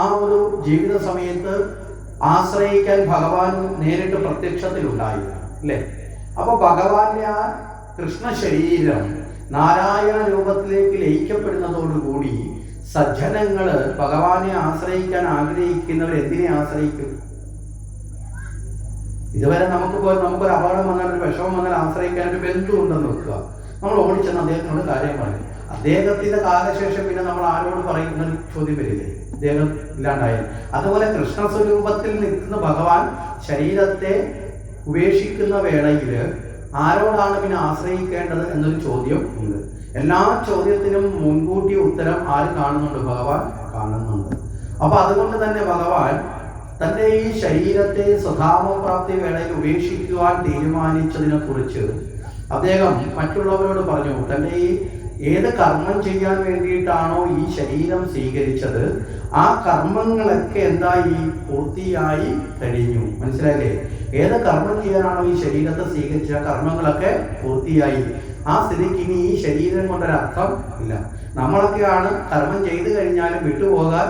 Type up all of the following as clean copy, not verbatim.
ആ ഒരു ജീവിത സമയത്ത് ആശ്രയിക്കാൻ ഭഗവാൻ നേരിട്ട് പ്രത്യക്ഷത്തിലുണ്ടായില്ല അല്ലേ? അപ്പൊ ഭഗവാന്റെ ആ കൃഷ്ണ ശരീരം നാരായണ രൂപത്തിലേക്ക് ലയിക്കപ്പെടുന്നതോടുകൂടി സജ്ജനങ്ങള് ഭഗവാനെ ആശ്രയിക്കാൻ ആഗ്രഹിക്കുന്നവർ എന്തിനെ ആശ്രയിക്കും? ഇതുവരെ നമുക്കൊരു അപകടം വന്നാൽ, ഒരു വിഷമം വന്നാൽ ആശ്രയിക്കാൻ ഒരു ബന്ധു ഉണ്ടെന്ന് വെക്കുക. നമ്മൾ ഓടിച്ചെന്ന് അദ്ദേഹത്തിനോട് കാര്യം പറയും. അദ്ദേഹത്തിന്റെ കാലശേഷം പിന്നെ നമ്മൾ ആരോട് പറയുന്ന ഒരു ചോദ്യം വരില്ലേ? അദ്ദേഹം ഇല്ലാണ്ടായാൽ. അതുപോലെ കൃഷ്ണസ്വരൂപത്തിൽ നിൽക്കുന്ന ഭഗവാൻ ശരീരത്തെ ഉപേക്ഷിക്കുന്ന വേളയിൽ ആരോടാണ് പിന്നെ ആശ്രയിക്കേണ്ടത് എന്നൊരു ചോദ്യം ഉണ്ട്. എല്ലാ ചോദ്യത്തിനും മുൻകൂട്ടി ഉത്തരം ആര് കാണുന്നുണ്ട്? ഭഗവാൻ കാണുന്നുണ്ട്. അപ്പൊ അതുകൊണ്ട് തന്നെ ഭഗവാൻ തൻ്റെ ഈ ശരീരത്തെ സ്വധാമപ്രാപ്തി വേളയിൽ ഉപേക്ഷിക്കുവാൻ തീരുമാനിച്ചതിനെ കുറിച്ച് അദ്ദേഹം മറ്റുള്ളവരോട് പറഞ്ഞു. തൻ്റെ ഈ ഏത് കർമ്മം ചെയ്യാൻ വേണ്ടിയിട്ടാണോ ഈ ശരീരം സ്വീകരിച്ചത്, ആ കർമ്മങ്ങളൊക്കെ എന്തായി? പൂർത്തിയായി കഴിഞ്ഞു. മനസ്സിലായില്ലേ? ഏത് കർമ്മം ചെയ്യാനാണോ ഈ ശരീരത്തെ സ്വീകരിച്ച കർമ്മങ്ങളൊക്കെ പൂർത്തിയായി. ആ സ്ഥിതിക്ക് ഇനി ഈ ശരീരം കൊണ്ടൊരർത്ഥം ഇല്ല. നമ്മളൊക്കെയാണ് കർമ്മം ചെയ്തു കഴിഞ്ഞാലും വിട്ടുപോകാൻ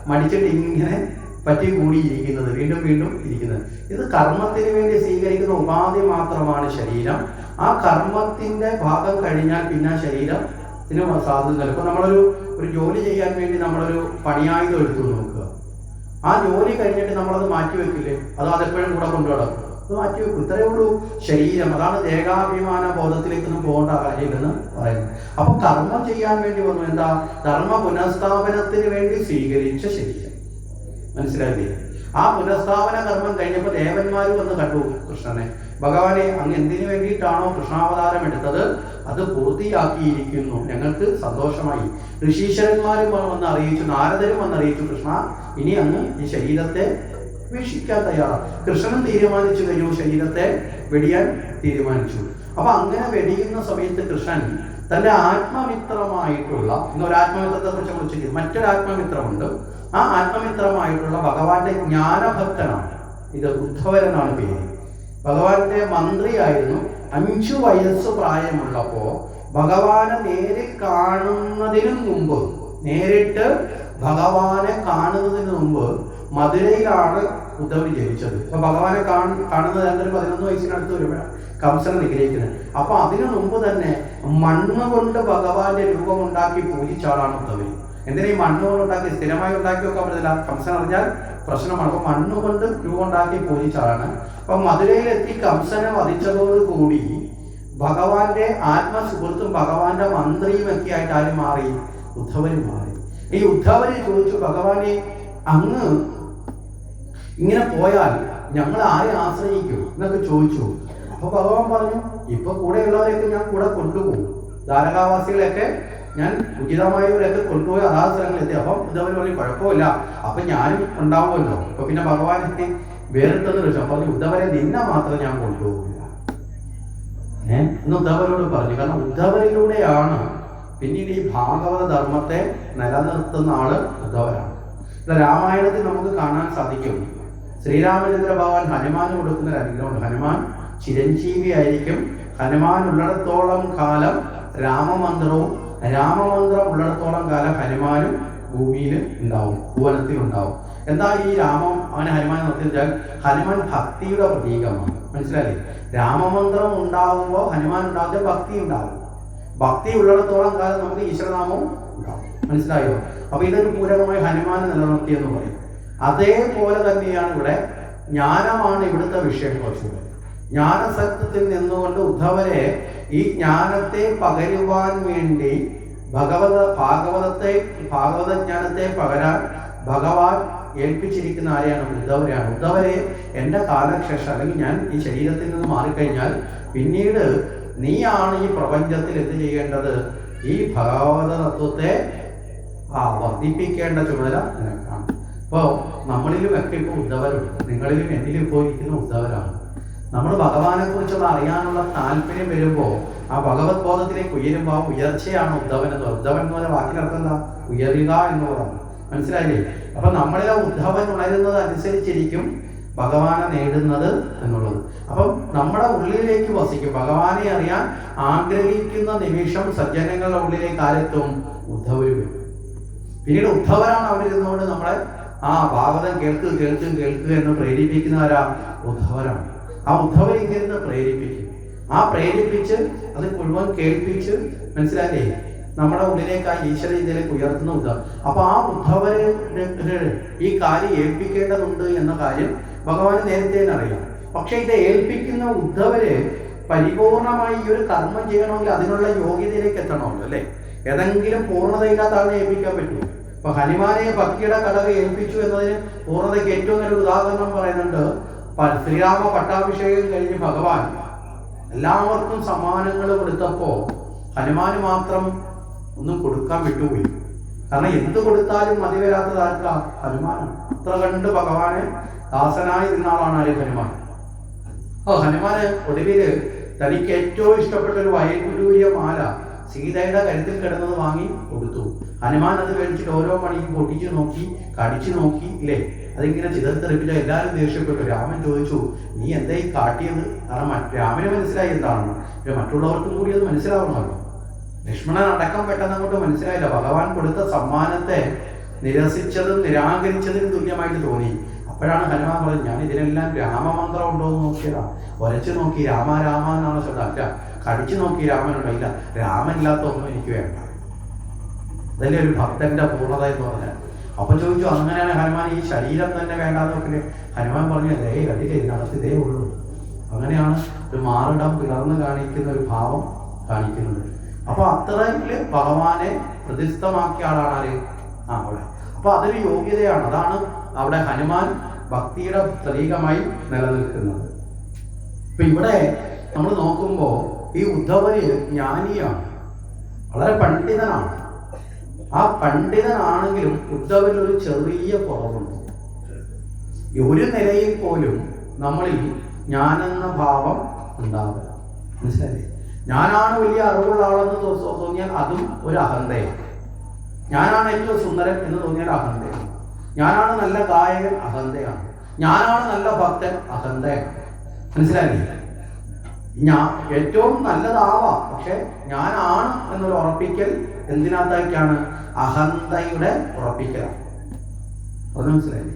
മടിച്ചിട്ട് ഇങ്ങനെ പറ്റി കൂടിയിരിക്കുന്നത്, വീണ്ടും വീണ്ടും ഇരിക്കുന്നത്. ഇത് കർമ്മത്തിന് വേണ്ടി സ്വീകരിക്കുന്ന ഉപാധി മാത്രമാണ് ശരീരം. ആ കർമ്മത്തിന്റെ ഭാഗം കഴിഞ്ഞാൽ പിന്നെ ശരീരത്തിന് സാധ്യത. ഇപ്പൊ നമ്മളൊരു ജോലി ചെയ്യാൻ വേണ്ടി നമ്മളൊരു പണിയായുധം എടുത്തു നോക്കുക. ആ ജോലി കഴിഞ്ഞിട്ട് നമ്മളത് മാറ്റിവെക്കില്ലേ? അതെപ്പോഴും കൂടെ കൊണ്ടുനടക്കും. അത് മാറ്റിവെക്കും. ഇത്രയേ ഉള്ളൂ ശരീരം. അതാണ് ദേഹാഭിമാന ബോധത്തിലേക്കൊന്നും പോകേണ്ട കാര്യമെന്ന് പറയുന്നത്. അപ്പൊ കർമ്മം ചെയ്യാൻ വേണ്ടി വന്നു. എന്താ? ധർമ്മ പുനഃസ്ഥാപനത്തിന് വേണ്ടി സ്വീകരിച്ച ശരീരം. മനസ്സിലായില്ലേ? ആ പുനഃസ്ഥാപന കർമ്മം കഴിഞ്ഞപ്പോൾ ദേവന്മാർ വന്ന് കണ്ടു കൃഷ്ണനെ. ഭഗവാനെ, അങ്ങ് എന്തിനു വേണ്ടിയിട്ടാണോ കൃഷ്ണാവതാരം എടുത്തത് അത് പൂർത്തിയാക്കിയിരിക്കുന്നു, ഞങ്ങൾക്ക് സന്തോഷമായി. ഋഷീശ്വരന്മാരും വന്ന് അറിയിച്ചു, നാരദരും വന്ന് അറിയിച്ചു, കൃഷ്ണ ഇനി അങ്ങ് ഈ ശരീരത്തെ വീക്ഷിക്കാൻ തയ്യാറാണ്. കൃഷ്ണനും തീരുമാനിച്ചു കഴിഞ്ഞു, ശരീരത്തെ വെടിയാൻ തീരുമാനിച്ചു. അപ്പൊ അങ്ങനെ വെടിയുന്ന സമയത്ത് കൃഷ്ണൻ തന്റെ ആത്മമിത്രമായിട്ടുള്ള, ഇന്നൊരാത്മമിത്രത്തെ കുറിച്ച് വിളിച്ചിട്ട് മറ്റൊരാത്മമിത്രമുണ്ട്. ആ ആത്മമിത്രമായിട്ടുള്ള ഭഗവാന്റെ ജ്ഞാനഭക്തനാണ്. ഇത് ഉദ്ധവരനാണ് പേര്. ഭഗവാന്റെ മന്ത്രിയായിരുന്നു. 5 വയസ്സ് പ്രായമുള്ളപ്പോ ഭഗവാനെ നേരിൽ കാണുന്നതിനു മുമ്പ്, നേരിട്ട് ഭഗവാനെ കാണുന്നതിന് മുമ്പ് മധുരയിലാണ് ഉദ്ധവർ ജനിച്ചത്. അപ്പൊ ഭഗവാനെ കാണുന്നത് ഏതൊരു 11 വയസ്സിനടുത്ത് വരുമ്പോഴാണ് കംസനെ നിഗ്രഹിക്കുന്നത്. അപ്പൊ അതിനു മുമ്പ് തന്നെ മണ്ണ് കൊണ്ട് ഭഗവാന്റെ രൂപമുണ്ടാക്കി പൂജിച്ചാളാണ് ഉദ്ധവർ. എന്തിനാ ഈ മണ്ണ് കൊണ്ട് ഉണ്ടാക്കി? സ്ഥിരമായി ഉണ്ടാക്കി വെക്കാൻ പറ്റില്ല, കംസൻ അറിഞ്ഞാൽ പ്രശ്നമാണ്. അപ്പൊ മണ്ണ് കൊണ്ട് രൂപം ഉണ്ടാക്കി പൂജിച്ചാളാണ്. അപ്പൊ മധുരയിലെത്തി കംസനെ വധിച്ചതോടുകൂടി ഭഗവാന്റെ ആത്മസുഹൃത്തും ഭഗവാന്റെ മന്ത്രിയും ഒക്കെ ആയിട്ട് ആരും മാറി? ഉദ്ധവര് മാറി. ഈ ഉദ്ധവര് ചോദിച്ചു, ഭഗവാനെ അങ്ങ് ഇങ്ങനെ പോയാൽ ഞങ്ങൾ ആരെ ആശ്രയിക്കും എന്നൊക്കെ ചോദിച്ചു. അപ്പൊ ഭഗവാൻ പറഞ്ഞു, ഇപ്പൊ കൂടെയുള്ളവരെയൊക്കെ ഞാൻ കൂടെ കൊണ്ടുപോകും. ദ്വാരകാവാസികളെയൊക്കെ ഞാൻ ഉചിതമായവരൊക്കെ കൊണ്ടുപോയി അതാത് സ്ഥലങ്ങളിലെത്തി. അപ്പം ഉദ്ധവർ പറഞ്ഞു, കുഴപ്പമില്ല, അപ്പൊ ഞാനും ഉണ്ടാവുമല്ലോ. അപ്പൊ പിന്നെ ഭഗവാനെ വേറിട്ടെന്ന് വിളിച്ചു. പറഞ്ഞു, ഉദ്ധവരെ നിന്നെ മാത്രം ഞാൻ കൊണ്ടുപോകില്ല എന്ന് ഉദ്ധവരോട് പറഞ്ഞു. കാരണം ഉദ്ധവരിലൂടെയാണ് പിന്നീട് ഈ ഭാഗവത ധർമ്മത്തെ നിലനിർത്തുന്ന ആള് ഉദ്ധവരാണ്. രാമായണത്തിൽ നമുക്ക് കാണാൻ സാധിക്കും, ശ്രീരാമചന്ദ്ര ഭഗവാൻ ഹനുമാന് കൊടുക്കുന്ന ഒരു അനുഗ്രഹമുണ്ട്. ഹനുമാൻ ചിരഞ്ജീവി ആയിരിക്കും. ഹനുമാൻ ഉള്ളിടത്തോളം കാലം രാമമന്ത്രവും, രാമമന്ത്രം ഉള്ളിടത്തോളം കാലം ഹനുമാനും ഭൂമിയിൽ ഉണ്ടാവും, ഭുവനത്തിൽ ഉണ്ടാവും. എന്താ ഈ അവനെ ഹനുമാൻ നിർത്തിച്ചാൽ ഹനുമാൻ ഭക്തിയുടെ പ്രതീകമാണ്. മനസ്സിലായില്ലേ? രാമമന്ത്രം ഉണ്ടാവുമ്പോൾ ഹനുമാൻ ഉണ്ടാകുമ്പോൾ ഭക്തി ഉണ്ടാവും. ഭക്തി ഉള്ളിടത്തോളം കാലം നമുക്ക് ഈശ്വരനാമവും ഉണ്ടാവും. മനസ്സിലായോ? അപ്പൊ ഇതൊരു പൂരകമായി ഹനുമാൻ നിലനിർത്തിയെന്ന് പറയും. അതേപോലെ തന്നെയാണ് ഇവിടെ ജ്ഞാനമാണ് ഇവിടുത്തെ വിഷയം. കുറച്ചുകൂടെ ജ്ഞാനസത്യത്തിൽ നിന്നുകൊണ്ട് ഉദ്ധവരെ ഈ ജ്ഞാനത്തെ പകരുവാൻ വേണ്ടി ഭാഗവത ജ്ഞാനത്തെ പകരാൻ ഭഗവാൻ ഏൽപ്പിച്ചിരിക്കുന്ന ആരെയാണ്? ഉദ്ധവരെയാണ്. ഉദ്ധവരെ എൻ്റെ കാലശേഷം, അല്ലെങ്കിൽ ഞാൻ ഈ ശരീരത്തിൽ നിന്ന് മാറിക്കഴിഞ്ഞാൽ പിന്നീട് നീയാണ് ഈ പ്രപഞ്ചത്തിൽ എന്ത് ചെയ്യേണ്ടത്? ഈ ഭഗവത തത്വത്തെ വർദ്ധിപ്പിക്കേണ്ട ചുമതല നിനക്കാണ്. അപ്പോൾ നമ്മളിലും ഒക്കെ ഇപ്പോൾ ഉദ്ധവരുണ്ട്, നിങ്ങളിലും എന്നിലും ഇപ്പോൾ ഇരിക്കുന്ന ഉദ്ധവരാണ്. നമ്മൾ ഭഗവാനെ കുറിച്ചുള്ള അറിയാനുള്ള താല്പര്യം വരുമ്പോൾ ആ ഭഗവത് ബോധത്തിലേക്ക് ഉയരുമ്പോൾ ആ ഉയർച്ചയാണ് ഉദ്ധവൻ എന്ന് പറയുന്നത്. ഉദ്ധവൻ എന്ന് പറഞ്ഞ വാക്കിനർത്ഥം എന്താ? ഉയരുക എന്നുള്ളതാണ്. മനസ്സിലായില്ലേ? അപ്പൊ നമ്മളിലെ ഉദ്ധവൻ ഉണരുന്നത് അനുസരിച്ചിരിക്കും ഭഗവാനെ നേടുന്നത് എന്നുള്ളത്. അപ്പം നമ്മുടെ ഉള്ളിലേക്ക് വസിക്കും. ഭഗവാനെ അറിയാൻ ആഗ്രഹിക്കുന്ന നിമിഷം സജ്ജനങ്ങളുടെ ഉള്ളിലേക്ക് ആരെത്തും? ഉദ്ധവർ വരും. പിന്നീട് ഉദ്ധവരാണ് അവിടെ ഇരുന്നുകൊണ്ട് നമ്മളെ ആ ഭാഗവതം കേൾക്ക് കേൾക്ക് കേൾക്കുക എന്ന് പ്രേരിപ്പിക്കുന്നവരാ ഉദ്ധവരാണ്. ആ ഉദ്ധവർ ഇങ്ങനെ പ്രേരിപ്പിക്കും. ആ പ്രേരിപ്പിച്ച് അത് മുഴുവൻ കേൾപ്പിച്ച്, മനസ്സിലായില്ലേ, നമ്മുടെ ഉള്ളിലേക്ക് ആ ഈശ്വര ഇതിലേക്ക് ഉയർത്തുന്ന ഉദ്ധവർ. അപ്പൊ ആ ഉദ്ധവരെ ഈ കാര്യം ഏൽപ്പിക്കേണ്ടതുണ്ട് എന്ന കാര്യം ഭഗവാൻ നേരത്തെ അറിയാം. പക്ഷെ ഇത് ഏൽപ്പിക്കുന്ന ഉദ്ധവര് പരിപൂർണമായി ഈ ഒരു കർമ്മം ചെയ്യണമെങ്കിൽ അതിനുള്ള യോഗ്യതയിലേക്ക് എത്തണമല്ലോ, അല്ലെ? ഏതെങ്കിലും പൂർണ്ണതയില്ലാത്ത ആളിനെ ഏൽപ്പിക്കാൻ പറ്റുമോ? ഇപ്പൊ ഹനുമാനെ ഭക്തിയുടെ കടക ഏൽപ്പിച്ചു എന്നതിന് പൂർണ്ണതയ്ക്ക് ഏറ്റവും നല്ലൊരു ഉദാഹരണം പറയുന്നുണ്ട്. ശ്രീരാമ പട്ടാഭിഷേകം കഴിഞ്ഞ് ഭഗവാൻ എല്ലാവർക്കും സമ്മാനങ്ങൾ കൊടുത്തപ്പോ ഹനുമാന് മാത്രം ഒന്നും കൊടുക്കാൻ വിട്ടുപോയി. കാരണം എന്ത് കൊടുത്താലും മതി വരാത്തത് ആർക്കാ? ഹനുമാനാണ്. അത്ര കണ്ട് ഭഗവാന് ദാസനായി നിന്ന ആളാണ് ആര്? ഹനുമാൻ. ഹനുമാന് ഒടുവില് തനിക്ക് ഏറ്റവും ഇഷ്ടപ്പെട്ട ഒരു വൈഡൂര്യ മാല സീതയുടെ കരുത്തിൽ കിടന്നത് വാങ്ങി കൊടുത്തു. ഹനുമാൻ അത് മേടിച്ചിട്ട് ഓരോ മണിക്കും പൊട്ടിച്ചു നോക്കി, കടിച്ചു നോക്കി, ഇല്ലേ, അതിങ്ങനെ ചിതർത്തെറിപ്പിച്ച എല്ലാവരും ദേഷ്യപ്പെട്ടു. രാമൻ ചോദിച്ചു, നീ എന്തായി കാട്ടിയത്? കാരണം രാമന് മനസ്സിലായി എന്താണെന്ന്, മറ്റുള്ളവർക്കും കൂടി അത് മനസ്സിലാവണമല്ലോ. ലക്ഷ്മണൻ അടക്കം പെട്ടെന്ന് അങ്ങോട്ട് മനസ്സിലായില്ല. ഭഗവാൻ കൊടുത്ത സമ്മാനത്തെ നിരസിച്ചതും നിരാകരിച്ചതിനും തുല്യമായിട്ട് തോന്നി. അപ്പോഴാണ് ഹനുമാൻ പറഞ്ഞത്, ഞാൻ ഇതിനെല്ലാം രാമമന്ത്രം ഉണ്ടോ എന്ന് നോക്കിയതാ. ഒരച്ചു നോക്കി രാമ രാമ എന്നാണ് ശ്രദ്ധ. അല്ല, കടിച്ചു നോക്കി രാമനുണ്ടോ? ഇല്ല, രാമനില്ലാത്ത ഒന്നും എനിക്ക് വേണ്ട. അതല്ലേ ഒരു ഭക്തന്റെ പൂർണ്ണത എന്ന് പറഞ്ഞാൽ. അപ്പൊ ചോദിച്ചു, അങ്ങനെയാണ് ഹനുമാൻ ഈ ശരീരം തന്നെ വേണ്ടാന്ന് നോക്കില്ലേ? ഹനുമാൻ പറഞ്ഞു, അതേ കണ്ടില്ലേ, ഇതിനകത്ത് ഇതേ ഉള്ളൂ. അങ്ങനെയാണ് ഒരു മാറിടം പിളർന്ന് കാണിക്കുന്ന ഒരു ഭാവം കാണിക്കുന്നത്. അപ്പൊ അത്രയില് ഭഗവാനെ പ്രതിഷ്ഠമാക്കിയ ആളാണ് ആര്? അവിടെ. അപ്പൊ അതൊരു യോഗ്യതയാണ്. അതാണ് അവിടെ ഹനുമാൻ ഭക്തിയുടെ പ്രതീകമായി നിലനിൽക്കുന്നത്. ഇപ്പൊ ഇവിടെ നമ്മൾ നോക്കുമ്പോ ഈ ഉദ്ധവര് ജ്ഞാനിയാണ്, വളരെ പണ്ഡിതനാണ്. ആ പണ്ഡിതനാണെങ്കിലും ഉദ്ധവരിൽ ഒരു ചെറിയ കുറവുണ്ട്. ഒരു നിലയിൽ പോലും നമ്മളിൽ ഞാനെന്ന ഭാവം ഉണ്ടാവില്ല. മനസ്സിലായില്ലേ? ഞാനാണ് വലിയ അറിവുള്ള ആളെന്ന് തോന്നിയാൽ അതും ഒരു അഹന്തയാണ്. ഞാനാണ് ഏറ്റവും സുന്ദരൻ എന്ന് തോന്നിയാൽ അഹന്തയാണ്. ഞാനാണ് നല്ല ഗായകൻ, അഹന്തയാണ്. ഞാനാണ് നല്ല ഭക്തൻ, അഹന്തയാണ്. മനസ്സിലായില്ലേ? ഞാൻ ഏറ്റവും നല്ലതാവാം, പക്ഷെ ഞാനാണ് എന്നൊരു ഉറപ്പിക്കൽ എന്തിനകത്തേക്കാണ്? അഹന്തയുടെ ഉറപ്പിക്കലാണ്. അത് മനസ്സിലായില്ലേ?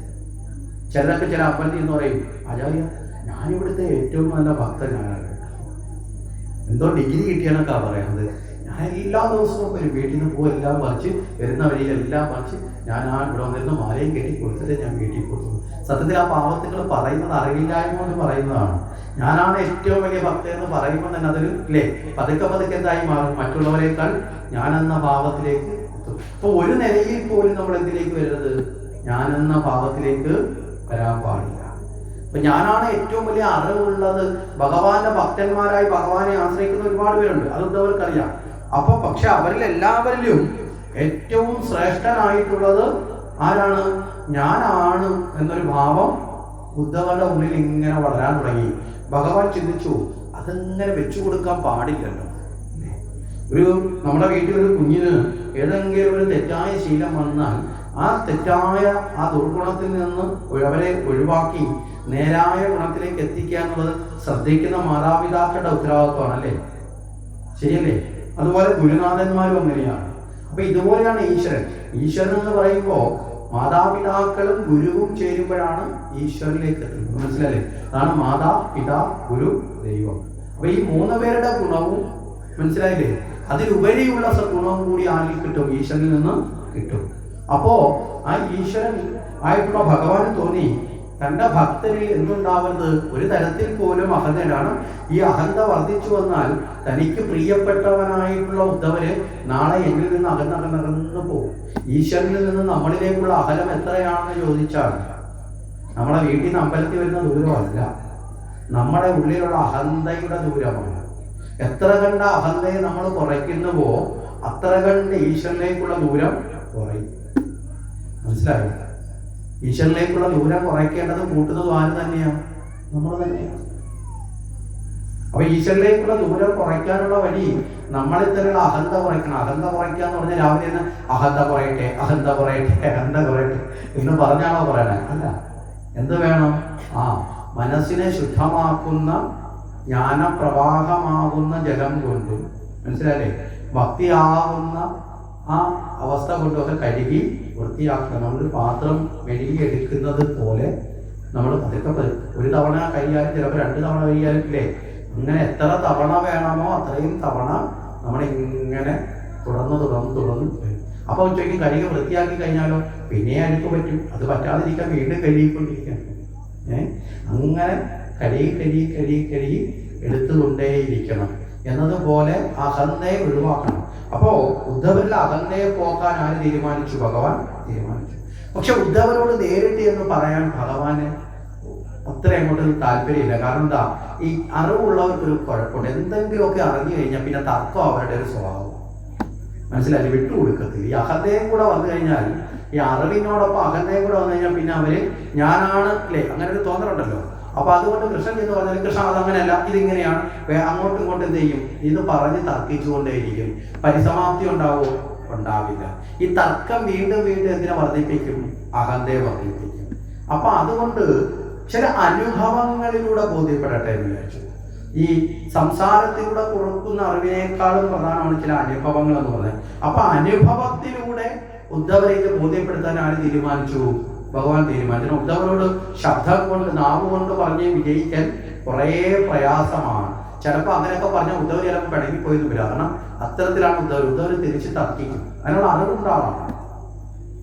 ചിലരൊക്കെ ചില അമ്പലത്തിൽ എന്ന് പറയും, ആചാര്യ ഞാനിവിടുത്തെ ഏറ്റവും നല്ല ഭക്തൻ ഞാനാണ്, എന്തോ ഡിഗ്രി കിട്ടിയാണൊക്കെ പറയുന്നത്. ഞാൻ എല്ലാ ദിവസവും വരും, വീട്ടിൽ നിന്ന് പോകും, എല്ലാം പറിച്ച് വരുന്ന വഴിയിലെല്ലാം പറിച്ച് ഞാൻ ആ ഇവിടെ വന്നിരുന്ന് മാലയും കെട്ടി കൊടുത്തിട്ട് ഞാൻ വീട്ടിൽ കൊടുത്തു. സത്യത്തിൽ ആ പാവത്തുകൾ പറയുന്നത് അറിവില്ലായ്മ കൊണ്ട് പറയുന്നതാണ്. ഞാനാണ് ഏറ്റവും വലിയ ഭക്തൻ എന്ന് പറയുമ്പോൾ തന്നെ അതൊരു ഇല്ലേ പതുക്കെ പതുക്കെ എന്തായി മാറും? മറ്റുള്ളവരെക്കാൾ ഞാനെന്ന ഭാവത്തിലേക്ക് എത്തും. അപ്പൊ ഒരു നിലയിൽ പോലും നമ്മൾ എന്തിലേക്ക് വരരുത്? ഞാനെന്ന ഭാവത്തിലേക്ക് വരാൻ പാടില്ല. അപ്പൊ ഞാനാണ് ഏറ്റവും വലിയ അറിവുള്ളത്. ഭഗവാന്റെ ഭക്തന്മാരായി ഭഗവാനെ ആശ്രയിക്കുന്ന ഒരുപാട് പേരുണ്ട്, അതൊന്നും അവർക്കറിയാം. അപ്പൊ പക്ഷെ അവരിൽ എല്ലാവരിലും ഏറ്റവും ശ്രേഷ്ഠനായിട്ടുള്ളത് ആരാണ്? ഞാനാണ് എന്നൊരു ഭാവം ഉദ്ധവന്റെ ഉള്ളിൽ ഇങ്ങനെ വളരാൻ തുടങ്ങി. ഭഗവാൻ ചിന്തിച്ചു, അതെങ്ങനെ വെച്ചു കൊടുക്കാൻ പാടില്ലല്ലോ. നമ്മുടെ വീട്ടിൽ ഒരു കുഞ്ഞിന് ഏതെങ്കിലും ഒരു തെറ്റായ ശീലം വന്നാൽ ആ തെറ്റായ ആ ദുർഗുണത്തിൽ നിന്ന് അവരെ ഒഴിവാക്കി നേരായ ഗുണത്തിലേക്ക് എത്തിക്കുക എന്നുള്ളത് ശ്രദ്ധിക്കുന്ന മാതാപിതാക്കളുടെ ഉത്തരവാദിത്വമാണ്, അല്ലേ? ശരിയല്ലേ? അതുപോലെ ഗുരുനാഥന്മാരും അങ്ങനെയാണ്. അപ്പൊ ഇതുപോലെയാണ് ഈശ്വരൻ. ഈശ്വരൻ എന്ന് പറയുമ്പോൾ മാതാപിതാക്കളും ഗുരുവും ചേരുമ്പോഴാണ് ഈശ്വരനിലേക്ക് എത്തുന്നത്. മനസ്സിലല്ലേ? അതാണ് മാതാ പിതാ ഗുരു ദൈവം. അപ്പൊ ഈ 3 പേരുടെ ഗുണവും മനസ്സിലായില്ലേ? അതിലുപരിയുള്ള ഗുണവും കൂടി ആരിൽ കിട്ടും? ഈശ്വരനിൽ നിന്ന് കിട്ടും. അപ്പോ ആ ഈശ്വരൻ ആയിട്ടുള്ള ഭഗവാന് തോന്നി തന്റെ ഭക്തരിൽ എന്തുണ്ടാവുന്നത്? ഒരു തരത്തിൽ പോലും അഹന്തനാണ്. ഈ അഹന്ത വർദ്ധിച്ചു വന്നാൽ തനിക്ക് പ്രിയപ്പെട്ടവനായിട്ടുള്ള ഉദ്ധവര് നാളെ എന്നിൽ നിന്ന് അകന്നകന്നകന്നു പോകും. ഈശ്വരനിൽ നിന്ന് നമ്മളിലേക്കുള്ള അകലം എത്രയാണെന്ന് ചോദിച്ചാൽ നമ്മളെ വീട്ടിൽ നിന്ന് അമ്പലത്തിൽ വരുന്ന ദൂരമല്ല, നമ്മുടെ ഉള്ളിലുള്ള അഹന്തയുടെ ദൂരമാണ്. എത്ര കണ്ട അഹന്തയെ നമ്മൾ കുറയ്ക്കുന്നുവോ അത്ര കണ്ട് ഈശ്വരനിലേക്കുള്ള ദൂരം കുറയും. മനസ്സിലായോ? ഈശ്വരനിലേക്കുള്ള ദൂരം കുറയ്ക്കേണ്ടത് കൂട്ടുന്നതും ആര് തന്നെയാണ്? നമ്മൾ തന്നെയാണ്. അപ്പൊ ഈശ്വരനിലേക്കുള്ള ദൂരം കുറയ്ക്കാനുള്ള വഴി നമ്മളിൽ തന്നെയുള്ള അഹന്ത കുറയ്ക്കണം. അഹന്ത കുറയ്ക്കുക എന്ന് പറഞ്ഞാൽ രാവിലെ തന്നെ അഹന്ത കുറയട്ടെ, അഹന്ത കുറയട്ടെ, അഹന്ത കുറയട്ടെ എന്ന് പറഞ്ഞാണോ പറയണേ? അല്ല. എന്ത് വേണം? മനസ്സിനെ ശുദ്ധമാക്കുന്ന ജ്ഞാനപ്രവാഹമാകുന്ന ജലം കൊണ്ടും, മനസ്സിലായില്ലേ, ഭക്തിയാകുന്ന ആ അവസ്ഥ കൊണ്ടൊക്കെ കഴുകി വൃത്തിയാക്കണം. നമ്മളൊരു പാത്രം മെഴുകിയെടുക്കുന്നത് പോലെ നമ്മൾ പതുക്കെ ഒരു തവണ കഴിയാലും ചിലപ്പോൾ 2 തവണ കഴിയാലും ഇല്ലേ, അങ്ങനെ എത്ര തവണ വേണമോ അത്രയും തവണ നമ്മളിങ്ങനെ തുടർന്ന് അപ്പോൾ ചോദിക്കും കഴുകി വൃത്തിയാക്കി കഴിഞ്ഞാലോ, പിന്നെ അഴുക്ക് പറ്റും. അത് പറ്റാതിരിക്കാൻ വീണ്ടും കഴുകിക്കൊണ്ടിരിക്കണം. അങ്ങനെ കഴുകി എടുത്തുകൊണ്ടേയിരിക്കണം എന്നതുപോലെ അഹന്തയെ ഒഴിവാക്കണം. അപ്പോൾ ഉദ്ധവരിൽ അഹന്തയെ പോക്കാൻ ആര് തീരുമാനിച്ചു? ഭഗവാൻ തീരുമാനിച്ചു. പക്ഷെ ഉദ്ധവരോട് നേരിട്ട് എന്ന് പറയാൻ ഭഗവാന് അത്ര അങ്ങോട്ട് താല്പര്യമില്ല. കാരണം എന്താ, ഈ അറിവുള്ളവർക്കൊരു കുഴപ്പമുണ്ട്. എന്തെങ്കിലുമൊക്കെ അറിഞ്ഞു കഴിഞ്ഞാൽ പിന്നെ തർക്കം അവരുടെ ഒരു സ്വഭാവം, മനസ്സിലായി, വിട്ടുകൊടുക്കത്തില്ല. ഈ അഹന്തയും കൂടെ വന്നു കഴിഞ്ഞാൽ, ഈ അറിവിനോടൊപ്പം അഹന്തയും കൂടെ വന്നു കഴിഞ്ഞാൽ പിന്നെ അവര് ഞാനാണ് അല്ലേ, അങ്ങനെ ഒരു തോന്നലുണ്ടല്ലോ. അപ്പൊ അതുകൊണ്ട് കൃഷ്ണൻ എന്ന് പറഞ്ഞാൽ കൃഷ്ണ അതങ്ങനെയല്ല, ഇതിങ്ങനെയാണ്, അങ്ങോട്ടും ഇങ്ങോട്ടും എന്ത് ചെയ്യും, ഇത് പറഞ്ഞ് തർക്കിച്ചുകൊണ്ടേയിരിക്കും. പരിസമാപ്തി ഉണ്ടാവുമോ? ഉണ്ടാവില്ല. ഈ തർക്കം വീണ്ടും എന്തിനെ വർദ്ധിപ്പിക്കും? അഹന്തയെ വർദ്ധിപ്പിക്കും. അപ്പൊ അതുകൊണ്ട് ചില അനുഭവങ്ങളിലൂടെ ബോധ്യപ്പെടട്ടെ എന്ന് വിചാരിച്ചു. ഈ സംസാരത്തിലൂടെ കൊടുക്കുന്ന അറിവിനേക്കാളും പ്രധാനമാണ് ചില അനുഭവങ്ങൾ എന്ന് പറഞ്ഞത്. അപ്പൊ അനുഭവത്തിലൂടെ ഉദ്ധവരെ ഇത് ബോധ്യപ്പെടുത്താൻ ആര് തീരുമാനിച്ചു? ഭഗവാൻ തീരുമാനിച്ചു. ഉദ്ധവരോട് ശബ്ദം കൊണ്ട് നാവ് കൊണ്ട് പറഞ്ഞ് വിജയിക്കാൻ കുറേ പ്രയാസമാണ്. ചിലപ്പോൾ അങ്ങനെയൊക്കെ പറഞ്ഞാൽ ഉദ്ധവർ ചിലപ്പോൾ പിണങ്ങിപ്പോയെന്ന് വരിക. കാരണം അത്തരത്തിലാണ് ഉദ്ധവർ തിരിച്ച് തർക്കിക്കും. അതിനുള്ള അറിവുണ്ടാവണം.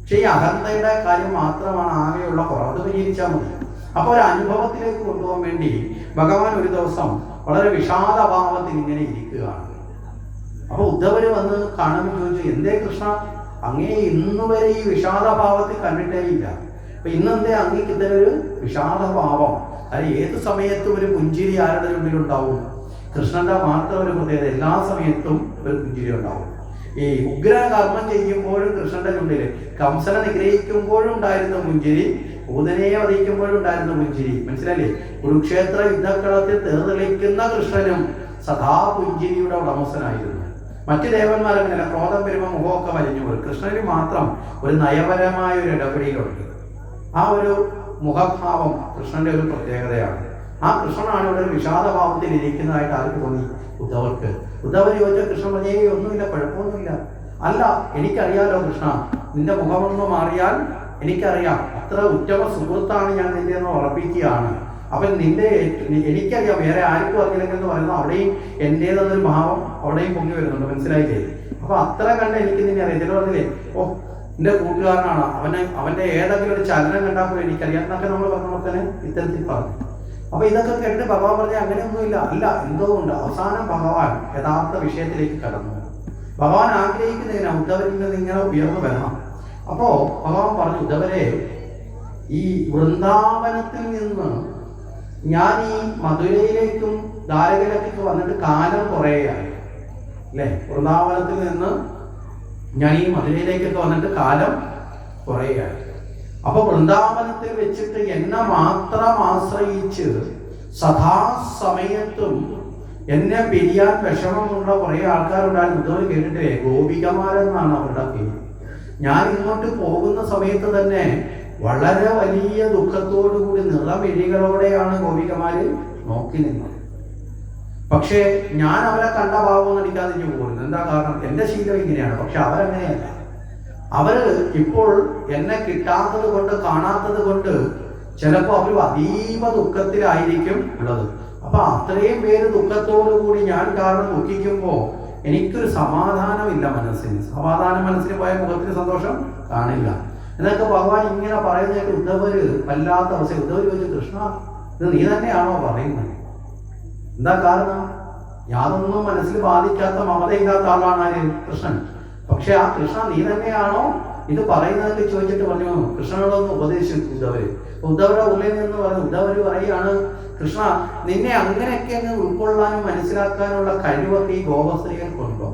പക്ഷെ ഈ അഹന്തയുടെ കാര്യം മാത്രമാണ് ആകെയുള്ള കുറവ്. അത് പരിഹരിച്ചാൽ മതി. അപ്പോൾ ഒരു അനുഭവത്തിലേക്ക് കൊണ്ടുപോകാൻ വേണ്ടി ഭഗവാൻ ഒരു ദിവസം വളരെ വിഷാദഭാവത്തിൽ ഇങ്ങനെ ഇരിക്കുകയാണ്. അപ്പൊ ഉദ്ധവര് വന്ന് കാണുമ്പോൾ ചോദിച്ചു, എന്തേ കൃഷ്ണ, അങ്ങേ ഇന്നുവരെ ഈ വിഷാദഭാവത്തിൽ കണ്ടിട്ടേ ഇല്ല. അപ്പൊ ഇന്നെന്തേ അങ്ങേക്ക് ഇതൊരു വിഷാദഭാവം? അത് ഏത് സമയത്തും ഒരു പുഞ്ചിരി ആരുടെ മുന്നിലുണ്ടാവും? കൃഷ്ണന്റെ മാത്രം ഒരു പ്രത്യേകത, എല്ലാ സമയത്തും ഒരു പുഞ്ചിരി ഉണ്ടാവും. ഈ ഉഗ്രകർമ്മം ചെയ്യുമ്പോഴും കൃഷ്ണന്റെ ചുണ്ടില്, കംസനെ നിഗ്രഹിക്കുമ്പോഴും ഉണ്ടായിരുന്ന പുഞ്ചിരി, പൂതനയെ വധിക്കുമ്പോഴും ഉണ്ടായിരുന്ന പുഞ്ചിരി, മനസ്സിലല്ലേ? കുരുക്ഷേത്ര യുദ്ധക്കളത്തിൽ തേർതെളിക്കുന്ന കൃഷ്ണനും സദാ പുഞ്ചിരിയുടെ ഉടമസ്ഥനായിരുന്നു. മറ്റു ദേവന്മാരങ്ങനെയല്ല, ക്രോധം വരുമ്പോൾ മുഖമൊക്കെ വലിഞ്ഞു പോയി. കൃഷ്ണന് മാത്രം ഒരു നയപരമായ ഒരു ഇടപെടലുണ്ട്. ആ ഒരു മുഖഭാവം കൃഷ്ണന്റെ ഒരു പ്രത്യേകതയാണ്. ആ കൃഷ്ണനാണ് ഇവിടെ ഒരു വിഷാദഭാവത്തിൽ ഇരിക്കുന്നതായിട്ട് ആർക്ക് തോന്നി? ഉദ്ധവർക്ക്. ഉദ്ധവർ ചോദിച്ചാൽ കൃഷ്ണൻ പറഞ്ഞേ, ഒന്നുമില്ല, കുഴപ്പമൊന്നുമില്ല. അല്ല, എനിക്കറിയാലോ കൃഷ്ണ, നിന്റെ മുഖമൊന്ന് മാറിയാൽ എനിക്കറിയാം, അത്ര ഉത്തമ സുഹൃത്താണ് ഞാൻ നിന്റെ എന്ന് ഉറപ്പിക്കുകയാണ്. അവൻ നിന്റെ എനിക്കറിയാം, വേറെ ആർക്കും അറിയില്ലെങ്കിൽ എന്ന് പറയുന്നത് അവിടെയും എൻ്റേതെന്നൊരു ഭാവം അവിടെയും പൊങ്ങി വരുന്നുണ്ട്, മനസ്സിലായില്ലേ? അപ്പൊ അത്ര കണ്ട് എനിക്ക് നിന്നെ അറിയാം. ചില പറഞ്ഞില്ലേ, ഓ എന്റെ കൂട്ടുകാരനാണ്, അവന്റെ ഏതെങ്കിലും ഒരു ചലനം കണ്ടാൽ എനിക്കറിയാം എന്നൊക്കെ നമ്മൾ പറഞ്ഞപ്പോൾ തന്നെ ഇത്തരത്തിൽ പറഞ്ഞു. അപ്പൊ ഇതൊക്കെ കേട്ടിട്ട് ഭഗവാൻ പറഞ്ഞ അങ്ങനെയൊന്നുമില്ല, അല്ല എന്തോ ഉണ്ട്. അവസാനം ഭഗവാൻ യഥാർത്ഥ വിഷയത്തിലേക്ക് കടന്നു. ഭഗവാൻ ആഗ്രഹിക്കുന്നതിനാ ഉദ്ധവരിൽ നിന്ന് ഇങ്ങനെ ഉയർന്നു വരണം. അപ്പോ ഭഗവാൻ പറഞ്ഞു, ഉദ്ധവരെ, ഈ വൃന്ദാവനത്തിൽ നിന്ന് ഞാൻ ഈ മധുരയിലേക്കും ദ്വാരകയിലേക്കൊക്കെ വന്നിട്ട് കാലം കുറേയായി അല്ലേ. വൃന്ദാവനത്തിൽ നിന്ന് ഞാൻ ഈ മധുരയിലേക്കൊക്കെ വന്നിട്ട് കാലം കുറേയായി. അപ്പൊ വൃന്ദാവനത്തിൽ വെച്ചിട്ട് എന്നെ മാത്രം ആശ്രയിച്ച് സദാസമയത്തും എന്നെ പിരിയാൻ വിഷമമുള്ള കുറേ ആൾക്കാരുണ്ടായിരുന്നു. ഉദ്ധവർ കേട്ടിട്ടില്ലേ, ഗോപികമാരെന്നാണ് അവരുടെ പേര്. ഞാൻ ഇങ്ങോട്ട് പോകുന്ന സമയത്ത് തന്നെ വളരെ വലിയ ദുഃഖത്തോടുകൂടി നിറമിഴികളോടെയാണ് ഗോപികമാര് നോക്കി നിന്നത്. പക്ഷേ ഞാൻ അവരെ കണ്ട ഭാവം നടിക്കാതെ പോകുന്നത്. എന്താ കാരണം? എൻ്റെ ശീലം ഇങ്ങനെയാണ്. പക്ഷെ അവരങ്ങനെയല്ല. അവര് ഇപ്പോൾ എന്നെ കിട്ടാത്തത് കൊണ്ട്, കാണാത്തത് കൊണ്ട് ചിലപ്പോൾ അവർ അതീവ ദുഃഖത്തിലായിരിക്കും ഉള്ളത്. അപ്പൊ അത്രയും പേര് ദുഃഖത്തോടു കൂടി ഞാൻ കാരണം ദുഃഖിക്കുമ്പോൾ എനിക്കൊരു സമാധാനമില്ല മനസ്സിന്. സമാധാനം മനസ്സിന് പോയ മുഖത്തിന് സന്തോഷം കാണില്ല എന്നൊക്കെ ഭഗവാൻ ഇങ്ങനെ പറയുന്നതായിട്ട് ഉദ്ധവര് വല്ലാത്ത അവസ്ഥ. ഉദ്ധവര് ചോദിച്ചു, കൃഷ്ണ, ഇത് നീ തന്നെയാണോ പറയുന്നത്? എന്താ കാരണം? യാതൊന്നും മനസ്സിൽ ബാധിക്കാത്ത മമതയില്ലാത്ത ആളാണ് ആര്? കൃഷ്ണൻ. പക്ഷെ ആ കൃഷ്ണ നീ തന്നെയാണോ ഇത് പറയുന്നതൊക്കെ ചോദിച്ചിട്ട് പറഞ്ഞു, കൃഷ്ണനോടൊന്ന് ഉപദേശിച്ചു ഉദ്ധവര്. ഉദ്ധവരുടെ ഉള്ളിൽ നിന്ന് പറഞ്ഞു, ഉദ്ധവര് പറയുകയാണ്, കൃഷ്ണ, നിന്നെ അങ്ങനെയൊക്കെ അങ്ങ് ഉൾക്കൊള്ളാനും മനസ്സിലാക്കാനുള്ള കഴിവൊക്കെ ഈ ഗോപസ്ത്രീകൾക്കുണ്ടോ?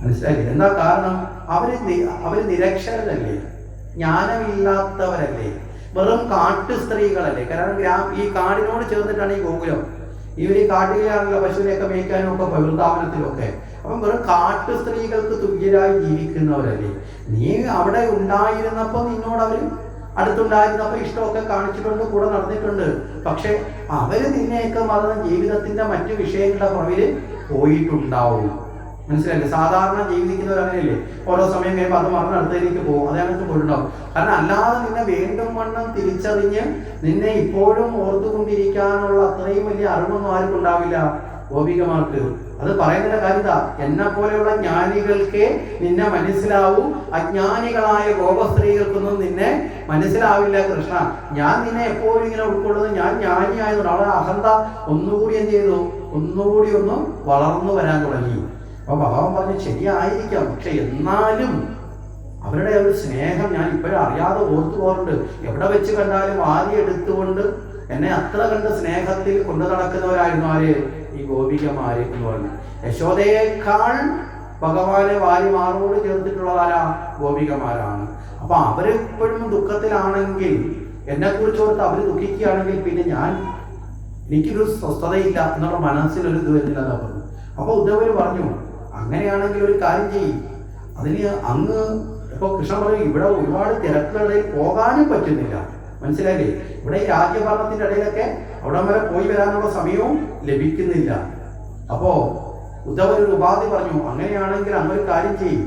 മനസ്സിലായില്ലേ? എന്താ കാരണം? അവര് നിരക്ഷരരല്ലേ, ജ്ഞാനമില്ലാത്തവരല്ലേ, വെറും കാട്ടു സ്ത്രീകളല്ലേ. കാരണം ഈ കാടിനോട് ചേർന്നിട്ടാണ് ഈ ഗോകുലം. ഇവർ ഈ കാട്ടിലാണല്ലോ പശുവിനെയൊക്കെ മേയ്ക്കാനും ഒക്കെ വൃന്ദാവനത്തിലൊക്കെ. അപ്പം വെറും കാട്ടു സ്ത്രീകൾക്ക് തുല്യരായി ജീവിക്കുന്നവരല്ലേ. നീ അവിടെ ഉണ്ടായിരുന്നപ്പോൾ നിന്നോട് അവർ അടുത്തുണ്ടായിരുന്നപ്പോൾ ഇഷ്ടമൊക്കെ കാണിച്ചിട്ടുണ്ട്, കൂടെ നടന്നിട്ടുണ്ട്. പക്ഷെ അവര് നിന്നെയൊക്കെ മറന്ന് ജീവിതത്തിന്റെ മറ്റു വിഷയങ്ങളുടെ പുറകില് പോയിട്ടുണ്ടാവും. മനസ്സിലായില്ലേ? സാധാരണ ജീവിക്കുന്നവർ അങ്ങനെയല്ലേ, ഓരോ സമയം കഴിയുമ്പോൾ അത് മറന്ന് അടുത്തതിലേക്ക് പോകും, അതേക്ക് പോയിട്ടുണ്ടാവും. കാരണം അല്ലാതെ നിന്നെ വീണ്ടും വണ്ണം തിരിച്ചറിഞ്ഞ് നിന്നെ ഇപ്പോഴും ഓർത്തുകൊണ്ടിരിക്കാനുള്ള അത്രയും വലിയ അറിവൊന്നും ആർക്കും ഉണ്ടാവില്ല ഗോപികമാർക്ക്. അത് പറയുന്നതിന്റെ കാര്യത, എന്നെ പോലെയുള്ള ജ്ഞാനികൾക്ക് നിന്നെ മനസ്സിലാവൂ, അജ്ഞാനികളായ ഗോപസ്ത്രീകൾക്കൊന്നും നിന്നെ മനസ്സിലാവില്ല കൃഷ്ണ. ഞാൻ നിന്നെ എപ്പോഴും ഇങ്ങനെ ഉൾക്കൊള്ളുന്നത് ഞാൻ ജ്ഞാനിയായതുകൊണ്ട് അവളെ അഹന്ത ഒന്നുകൂടി എന്ത് ചെയ്തു, ഒന്നുകൂടി ഒന്ന് വളർന്നു വരാൻ തുടങ്ങി. അപ്പൊ ഭഗവാൻ പറഞ്ഞു ശരിയായിരിക്കാം, പക്ഷെ എന്നാലും അവരുടെ ഒരു സ്നേഹം ഞാൻ ഇപ്പോഴും അറിയാതെ ഓർത്തു പോകാറുണ്ട്. എവിടെ വെച്ച് കണ്ടാലും വാരി എടുത്തുകൊണ്ട് എന്നെ അത്ര കണ്ട് സ്നേഹത്തിൽ കൊണ്ടു നടക്കുന്നവരായിരുന്നു ആര്? ഈ ഗോപികമാര് എന്ന് പറഞ്ഞു. യശോദയേക്കാൾ ഭഗവാനെ വാരി മാറോട് ചേർത്തിട്ടുള്ളതാരാ? ഗോപികമാരാണ്. അപ്പൊ അവരെപ്പോഴും ദുഃഖത്തിലാണെങ്കിൽ, എന്നെ കുറിച്ച് ഓർത്ത് അവർ ദുഃഖിക്കുകയാണെങ്കിൽ പിന്നെ എനിക്കൊരു സ്വസ്ഥതയില്ല എന്നുള്ള മനസ്സിലൊരു ഇത് വരുന്നില്ല എന്നാ പറഞ്ഞു. അപ്പൊ ഉദ്ധവര് പറഞ്ഞു അങ്ങനെയാണെങ്കിൽ ഒരു കാര്യം ചെയ്യും, അതിന് അങ്ങ് ഇപ്പൊ കൃഷ്ണൻ പറയും ഇവിടെ ഒരുപാട് തിരക്കുകളിൽ പോകാനും പറ്റുന്നില്ല, മനസ്സിലായില്ലേ? ഇവിടെ ഈ രാജ്യഭരണത്തിന്റെ ഇടയിലൊക്കെ അവിടെ വരെ പോയി വരാനുള്ള സമയവും ലഭിക്കുന്നില്ല. അപ്പോ ഉദ്ധവർ ഒരു ഉപാധി പറഞ്ഞു, അങ്ങനെയാണെങ്കിൽ അങ്ങ് ഒരു കാര്യം ചെയ്യും,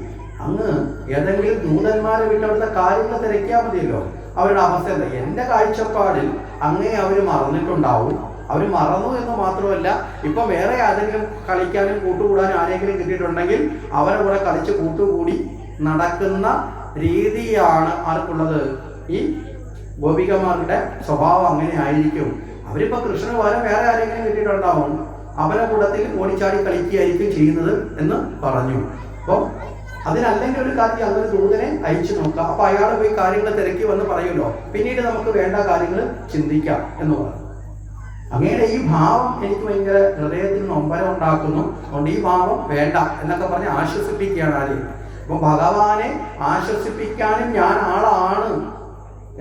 അങ്ങ് ഏതെങ്കിലും ദൂതന്മാരെ വിട്ട് അവിടുത്തെ കാര്യങ്ങൾ തിരക്കിയാൽ മതിയല്ലോ. അവരുടെ അവസ്ഥ എന്താ? എന്റെ കാഴ്ചപ്പാടിൽ അങ്ങേ അവർ മറന്നിട്ടുണ്ടാവും. അവർ മറന്നു എന്ന് മാത്രമല്ല, ഇപ്പൊ വേറെ ആരെങ്കിലും കളിക്കാനും കൂട്ടുകൂടാനും ആരെങ്കിലും കിട്ടിയിട്ടുണ്ടെങ്കിൽ അവരെ കൂടെ കളിച്ച് കൂട്ടുകൂടി നടക്കുന്ന രീതിയാണ് ആർക്കുള്ളത്? ഈ ഗോപികമാരുടെ സ്വഭാവം അങ്ങനെ ആയിരിക്കും. അവരിപ്പോ കൃഷ്ണന് പകരം വേറെ ആരെങ്കിലും കിട്ടിയിട്ടുണ്ടാവും, അവരെ കൂട്ടത്തിൽ ഓടിച്ചാടി കളിക്കുകയായിരിക്കും ചെയ്യുന്നത് എന്ന് പറഞ്ഞു. അപ്പോൾ അതിനല്ലെങ്കിൽ ഒരു കാര്യം അങ്ങനെ ദൂതനെ അയച്ചു നോക്കാം. അപ്പൊ അയാൾ പോയി കാര്യങ്ങൾ തിരക്കി വന്ന് പറയുമല്ലോ, പിന്നീട് നമുക്ക് വേണ്ട കാര്യങ്ങൾ ചിന്തിക്കാം എന്ന് പറഞ്ഞു. അങ്ങയുടെ ഈ ഭാവം എനിക്ക് ഭയങ്കര ഹൃദയത്തിൽ നൊമ്പരം ഉണ്ടാക്കുന്നു, അതുകൊണ്ട് ഈ ഭാവം വേണ്ട എന്നൊക്കെ പറഞ്ഞ് ആശ്വസിപ്പിക്കുകയാണ് ആര്? അപ്പൊ ഭഗവാനെ ആശ്വസിപ്പിക്കാനും ഞാൻ ആളാണ്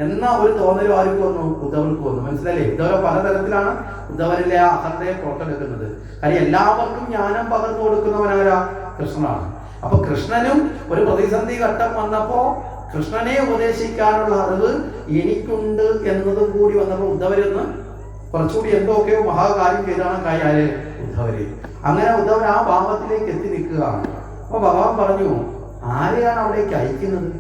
എന്ന ഒരു തോന്നലും ആർക്ക് വന്നു? ഉദ്ധവർക്ക് വന്നു. മനസ്സിലല്ലേ? ഉദ്ധവരെ പലതരത്തിലാണ് ഉദ്ധവരിലെ അഹന്തയെ പുറത്തെടുക്കുന്നത്. കാര്യം എല്ലാവർക്കും ജ്ഞാനം പകർന്നു കൊടുക്കുന്നവനാരാ? കൃഷ്ണനാണ്. അപ്പൊ കൃഷ്ണനും ഒരു പ്രതിസന്ധി ഘട്ടം വന്നപ്പോ കൃഷ്ണനെ ഉപദേശിക്കാനുള്ള അറിവ് എനിക്കുണ്ട് എന്നതും കൂടി വന്നപ്പോൾ ഉദ്ധവരെന്ന് കുറച്ചുകൂടി എന്തൊക്കെയോ മഹാകാര്യം ചെയ്താണ് ആര്? ഉദ്ധവര്. അങ്ങനെ ഉദ്ധവർ ആ ഭാവത്തിലേക്ക് എത്തി നിൽക്കുകയാണ്. അപ്പൊ ഭഗവാൻ പറഞ്ഞു, ആരെയാണ് അവിടേക്ക് അയക്കുന്നത്?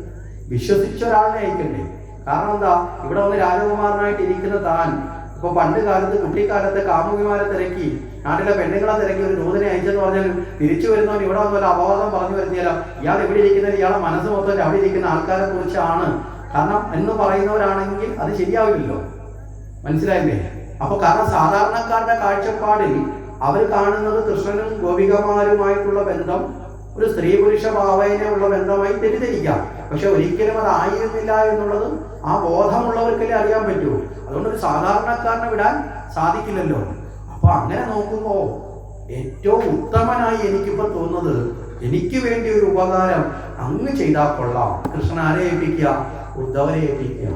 വിശ്വസിച്ച ഒരാളിനെ അയക്കണ്ടേ? കാരണം എന്താ, ഇവിടെ വന്ന് രാജകുമാരനായിട്ട് ഇരിക്കുന്ന താൻ ഇപ്പൊ പണ്ട് കാലത്ത് കുട്ടിക്കാലത്തെ കാമുകിമാരെ തിരക്കി നാട്ടിലെ പെണ്ണുങ്ങളെ തിരക്കി ഒരു ദൂതനെ അയച്ചെന്ന് പറഞ്ഞാൽ തിരിച്ചു വരുന്നവൻ ഇവിടെ വന്നൊരു അപവാദം പറഞ്ഞു വരുന്നില്ല, ഇയാൾ എവിടെ ഇരിക്കുന്നത്, ഇയാളെ മനസ്സ് മൊത്തം അവിടെ ഇരിക്കുന്ന ആൾക്കാരെ കുറിച്ചാണ് കാരണം എന്ന് പറയുന്നവരാണെങ്കിൽ അത് ശരിയാവില്ലല്ലോ. മനസ്സിലായില്ലേ? അപ്പൊ കാരണം സാധാരണക്കാരുടെ കാഴ്ചപ്പാടിൽ അവർ കാണുന്നത് കൃഷ്ണനും ഗോപികമാരുമായിട്ടുള്ള ബന്ധം ഒരു സ്ത്രീ പുരുഷ ഭാവനയുള്ള ബന്ധമായി തെറ്റിദ്ധരിക്കാം. പക്ഷെ ഒരിക്കലും അത് ആയിരുന്നില്ല എന്നുള്ളത് ആ ബോധമുള്ളവർക്കല്ലേ അറിയാൻ പറ്റൂ. അതുകൊണ്ട് ഒരു സാധാരണക്കാരനെ വിടാൻ സാധിക്കില്ലല്ലോ. അപ്പൊ അങ്ങനെ നോക്കുമ്പോ ഏറ്റവും ഉത്തമനായി എനിക്കിപ്പോ തോന്നുന്നത്, എനിക്ക് വേണ്ടി ഒരു ഉപകാരം അങ്ങ് ചെയ്താൽ കൊള്ളാം. കൃഷ്ണൻ ആരെ ഏൽപ്പിക്കുക? ഉദ്ധവരെ ഏൽപ്പിക്കുക.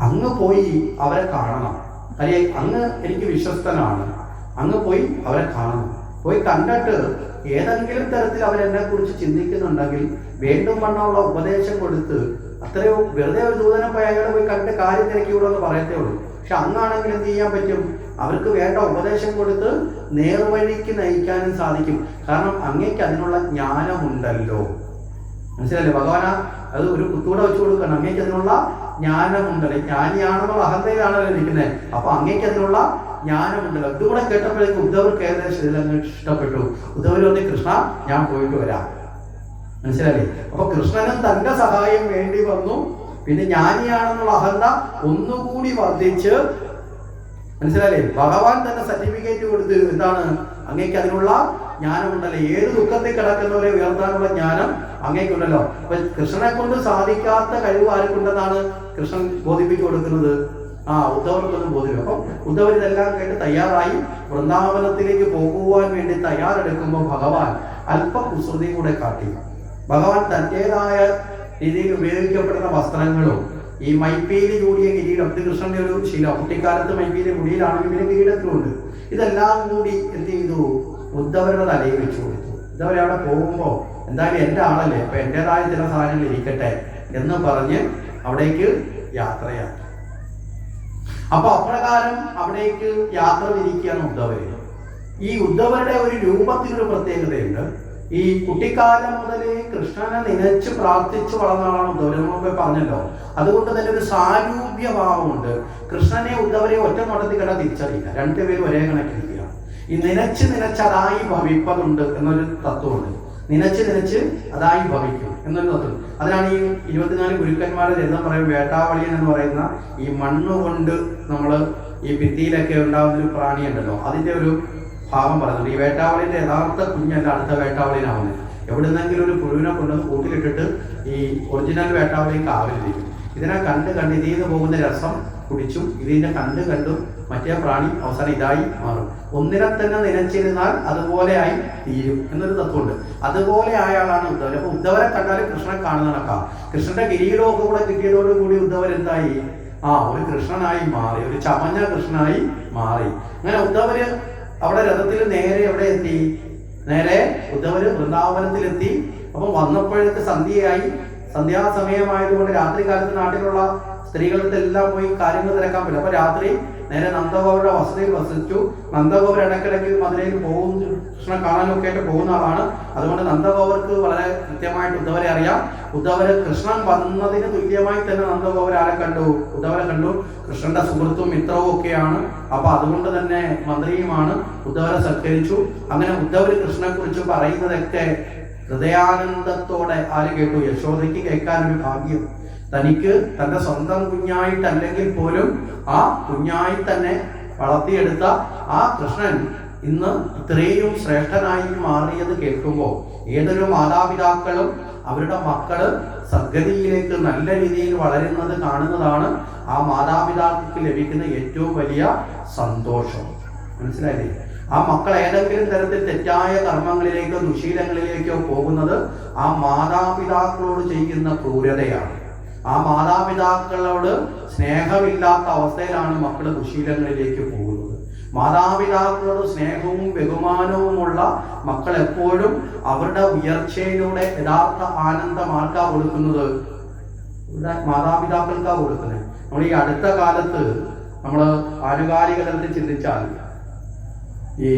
അങ്ങ് പോയി അവരെ കാണണം. കാര്യം അങ്ങ് എനിക്ക് വിശ്വസ്തനാണ്. അങ്ങ് പോയി അവരെ കാണണം. പോയി കണ്ടിട്ട് ഏതെങ്കിലും തരത്തിൽ അവരെന്നെ കുറിച്ച് ചിന്തിക്കുന്നുണ്ടെങ്കിൽ വീണ്ടും വണ്ണമുള്ള ഉപദേശം കൊടുത്ത്, അത്രയോ വെറുതെ ഒരു ദൂതനെ പോയി അയാളെ പോയി കണ്ട് കാര്യം തിരക്കിവിടുമെന്ന് പറയത്തേ ഉള്ളൂ. പക്ഷെ അങ്ങാണെങ്കിൽ എന്ത് ചെയ്യാൻ പറ്റും? അവർക്ക് വേണ്ട ഉപദേശം കൊടുത്ത് നേർവഴിക്ക് നയിക്കാനും സാധിക്കും. കാരണം അങ്ങേക്ക് അതിനുള്ള ജ്ഞാനമുണ്ടല്ലോ. മനസ്സിലല്ലേ? ഭഗവാന അത് ഒരു കുത്തൂടെ വെച്ച് കൊടുക്കണം. അങ്ങേക്ക് അതിനുള്ള ജ്ഞാനമുണ്ടല്ലോ. ജ്ഞാനിയാണെന്നുള്ള അഹന്തയിലാണല്ലോ ഇരിക്കുന്നത്. അപ്പൊ അങ്ങേക്ക് അതിനുള്ള ജ്ഞാനമുണ്ടല്ലോ. ഇതുകൂടെ കേട്ടപ്പോഴേക്കും ഉദ്ധവർക്ക് ഏകദേശം ഇതിലങ്ങ് ഇഷ്ടപ്പെട്ടു. ഉദ്ധവർ വന്ന്, കൃഷ്ണ ഞാൻ പോയിട്ട് വരാം. മനസ്സിലല്ലേ? അപ്പൊ കൃഷ്ണനും തന്റെ സഹായം വേണ്ടി വന്നു. പിന്നെ ജ്ഞാനിയാണെന്നുള്ള അഹന്ത ഒന്നുകൂടി വർദ്ധിച്ച്, മനസ്സിലല്ലേ? ഭഗവാൻ തന്നെ സർട്ടിഫിക്കറ്റ് കൊടുത്ത്, എന്താണ്? അങ്ങേക്ക് അതിനുള്ള ജ്ഞാനമുണ്ടല്ലോ. ഏത് ദുഃഖത്തിൽ കിടക്കുന്നവരെ ഉയർത്താനുള്ള ജ്ഞാനം അങ്ങേക്കുണ്ടല്ലോ. അപ്പൊ കൃഷ്ണനെ കൊണ്ട് സാധിക്കാത്ത കഴിവ് ആർക്കുണ്ടെന്നാണ് കൃഷ്ണൻ ബോധിപ്പിച്ചു കൊടുക്കുന്നത്? ഉദ്ധവർക്കൊന്നും ബോധിപ്പിക്കും. അപ്പം ഉദ്ധവർ ഇതെല്ലാം കേട്ട് തയ്യാറായി വൃന്ദാവനത്തിലേക്ക് പോകുവാൻ വേണ്ടി തയ്യാറെടുക്കുമ്പോൾ ഭഗവാൻ അല്പ കുസൃതി കൂടെ കാട്ടി. ഭഗവാൻ തന്റേതായ രീതിയിൽ ഉപയോഗിക്കപ്പെടുന്ന വസ്ത്രങ്ങളും ഈ മൈപ്പീലി ചൂടിയ കിരീടം, ഇത് കൃഷ്ണന്റെ ഒരു ശീലം. കുട്ടിക്കാലത്ത് മൈപ്പീലി മുടിയിലാണെങ്കിൽ പിന്നെ കിരീടത്തിലുണ്ട്. ഇതെല്ലാം കൂടി എന്ത് ചെയ്തു? ഉദ്ധവരുടെ തലയിൽ വെച്ചു കൊടുത്തു. ഉദ്ധവർ അവിടെ പോകുമ്പോൾ എന്തായാലും എൻ്റെ ആളല്ലേ, അപ്പൊ എൻ്റെതായ ചില സാധനങ്ങൾ ഇരിക്കട്ടെ എന്ന് പറഞ്ഞ് അവിടേക്ക് യാത്രയാക്കി. അപ്പൊ അപ്രകാരം അവിടേക്ക് യാത്ര തിരിക്കുകയാണ് ഉദ്ധവര്. ഈ ഉദ്ധവരുടെ ഒരു രൂപത്തിനൊരു പ്രത്യേകതയുണ്ട്. ഈ കുട്ടിക്കാലം മുതലേ കൃഷ്ണനെ നനച്ച് പ്രാർത്ഥിച്ച് വളർന്ന ആളാണ് ഉദ്ധവർ. നമ്മൾ പറഞ്ഞല്ലോ. അതുകൊണ്ട് തന്നെ ഒരു സാരൂപ്യഭാവമുണ്ട്. കൃഷ്ണനെ ഉദ്ധവരെ ഒറ്റ നോട്ടത്തിൽ കണ്ടാൽ തിരിച്ചറിയില്ല. രണ്ടുപേരും ഒരേ കണക്കിരിക്കുക. ഈ നനച്ച് അതായി ഭവിപ്പതുണ്ട് എന്നൊരു തത്വമുണ്ട്. നനച്ച് അതായി ഭവിക്കും എന്നൊരു തത്വം. അതിനാണ് ഈ 24 ഗുരുക്കന്മാരുടെ ചരിത്രം പറയും. വേട്ടാവളിയൻ എന്ന് പറയുന്ന ഈ മണ്ണ് കൊണ്ട് നമ്മൾ ഈ ഭിത്തിയിലൊക്കെ ഉണ്ടാകുന്ന ഒരു പ്രാണിയുണ്ടല്ലോ, അതിന്റെ ഒരു ഭാഗം പറയുന്നുണ്ട്. ഈ വേട്ടാവളിന്റെ യഥാർത്ഥ കുഞ്ഞല്ല അടുത്ത വേട്ടാവളിനാവുന്നത്. എവിടുന്നെങ്കിലും ഒരു പുഴുവിനെ കൊണ്ടുവന്ന് കൂട്ടിലിട്ടിട്ട് ഈ ഒറിജിനൽ വേട്ടാവളിയും കാവലിരിക്കും. ഇതിനെ കണ്ട് ഇതിൽ നിന്ന് പോകുന്ന രസം കുടിച്ചും ഇതിനെ കണ്ടും മറ്റേ പ്രാണി അവസാനം ഇതായി മാറും. ഒന്നിനെ തന്നെ നനച്ചിരുന്നാൽ അതുപോലെയായി തീരും എന്നൊരു തത്വമുണ്ട്. അതുപോലെ ആയാളാണ് ഉദ്ധവർ. അപ്പൊ ഉദ്ധവരെ കണ്ടാൽ കൃഷ്ണനെ കാണുന്ന കണക്കാ. കൃഷ്ണന്റെ കിരീടമൊക്കെ കൂടെ കിട്ടിയതോടുകൂടി ഉദ്ധവർ എന്തായി? ഒരു കൃഷ്ണനായി മാറി, ഒരു ചമഞ്ഞ കൃഷ്ണനായി മാറി. അങ്ങനെ ഉദ്ധവര് അവിടെ രഥത്തിൽ നേരെ എവിടെ എത്തി? നേരെ ഉദ്ധവര് വൃന്ദാവനത്തിലെത്തി. അപ്പം വന്നപ്പോഴേക്ക് സന്ധ്യയായി. സന്ധ്യാസമയമായതുകൊണ്ട് രാത്രി കാലത്ത് നാട്ടിലുള്ള സ്ത്രീകളുടെ എല്ലാം പോയി കാര്യങ്ങൾ തിരക്കാൻ പറ്റും. അപ്പൊ രാത്രി നേരെ നന്ദഗോപരുടെ വസതിയിൽ വസിച്ചു. നന്ദഗോപർ ഇടയ്ക്കിടയ്ക്ക് മധുരയിൽ പോകും, കൃഷ്ണനെ കാണാനൊക്കെ ആയിട്ട് പോകുന്ന ആളാണ്. അതുകൊണ്ട് നന്ദഗോപർക്ക് വളരെ കൃത്യമായിട്ട് ഉദ്ധവരെ അറിയാം. ഉദ്ധവര് കൃഷ്ണൻ വന്നതിന് തുല്യമായി തന്നെ നന്ദഗോപർ ആരെ കണ്ടു? ഉദ്ധവരെ കണ്ടു. കൃഷ്ണന്റെ സുഹൃത്തും മിത്രവും ഒക്കെയാണ്. അപ്പൊ അതുകൊണ്ട് തന്നെ മന്ത്രിയുമാണ്. ഉദ്ധവരെ സത്കരിച്ചു. അങ്ങനെ ഉദ്ധവര് കൃഷ്ണനെ കുറിച്ച് പറയുന്നതൊക്കെ ഹൃദയാനന്ദത്തോടെ ആര് കേട്ടു? യശോദയ്ക്ക് കേൾക്കാനൊരു ഭാഗ്യം. തനിക്ക് തന്റെ സ്വന്തം കുഞ്ഞായിട്ടല്ലെങ്കിൽ പോലും ആ കുഞ്ഞായി തന്നെ വളർത്തിയെടുത്ത ആ കൃഷ്ണൻ ഇന്ന് ഇത്രയും ശ്രേഷ്ഠനായി മാറിയത് കേൾക്കുമ്പോൾ ഏതൊരു മാതാപിതാക്കളും അവരുടെ മക്കള് സദ്ഗതിയിലേക്ക് നല്ല രീതിയിൽ വളരുന്നത് കാണുന്നതാണ് ആ മാതാപിതാക്കൾക്ക് ലഭിക്കുന്ന ഏറ്റവും വലിയ സന്തോഷം. മനസ്സിലായില്ലേ? ആ മക്കൾ ഏതെങ്കിലും തരത്തിൽ തെറ്റായ കർമ്മങ്ങളിലേക്കോ ദുശീലങ്ങളിലേക്കോ പോകുന്നത് ആ മാതാപിതാക്കളോട് ചെയ്യുന്ന ക്രൂരതയാണ്. ആ മാതാപിതാക്കളോട് സ്നേഹമില്ലാത്ത അവസ്ഥയിലാണ് മക്കൾ ദുശീലങ്ങളിലേക്ക് പോകുന്നത്. മാതാപിതാക്കളോട് സ്നേഹവും ബഹുമാനവുമുള്ള മക്കൾ എപ്പോഴും അവരുടെ ഉയർച്ചയിലൂടെ യഥാർത്ഥ ആനന്ദം ആർക്കാ കൊടുക്കുന്നത്? മാതാപിതാക്കൾക്കാ കൊടുക്കുന്നത്. നമ്മൾ ഈ അടുത്ത കാലത്ത് നമ്മൾ ആനുകാലിക തലത്തിൽ ചിന്തിച്ചാൽ ഈ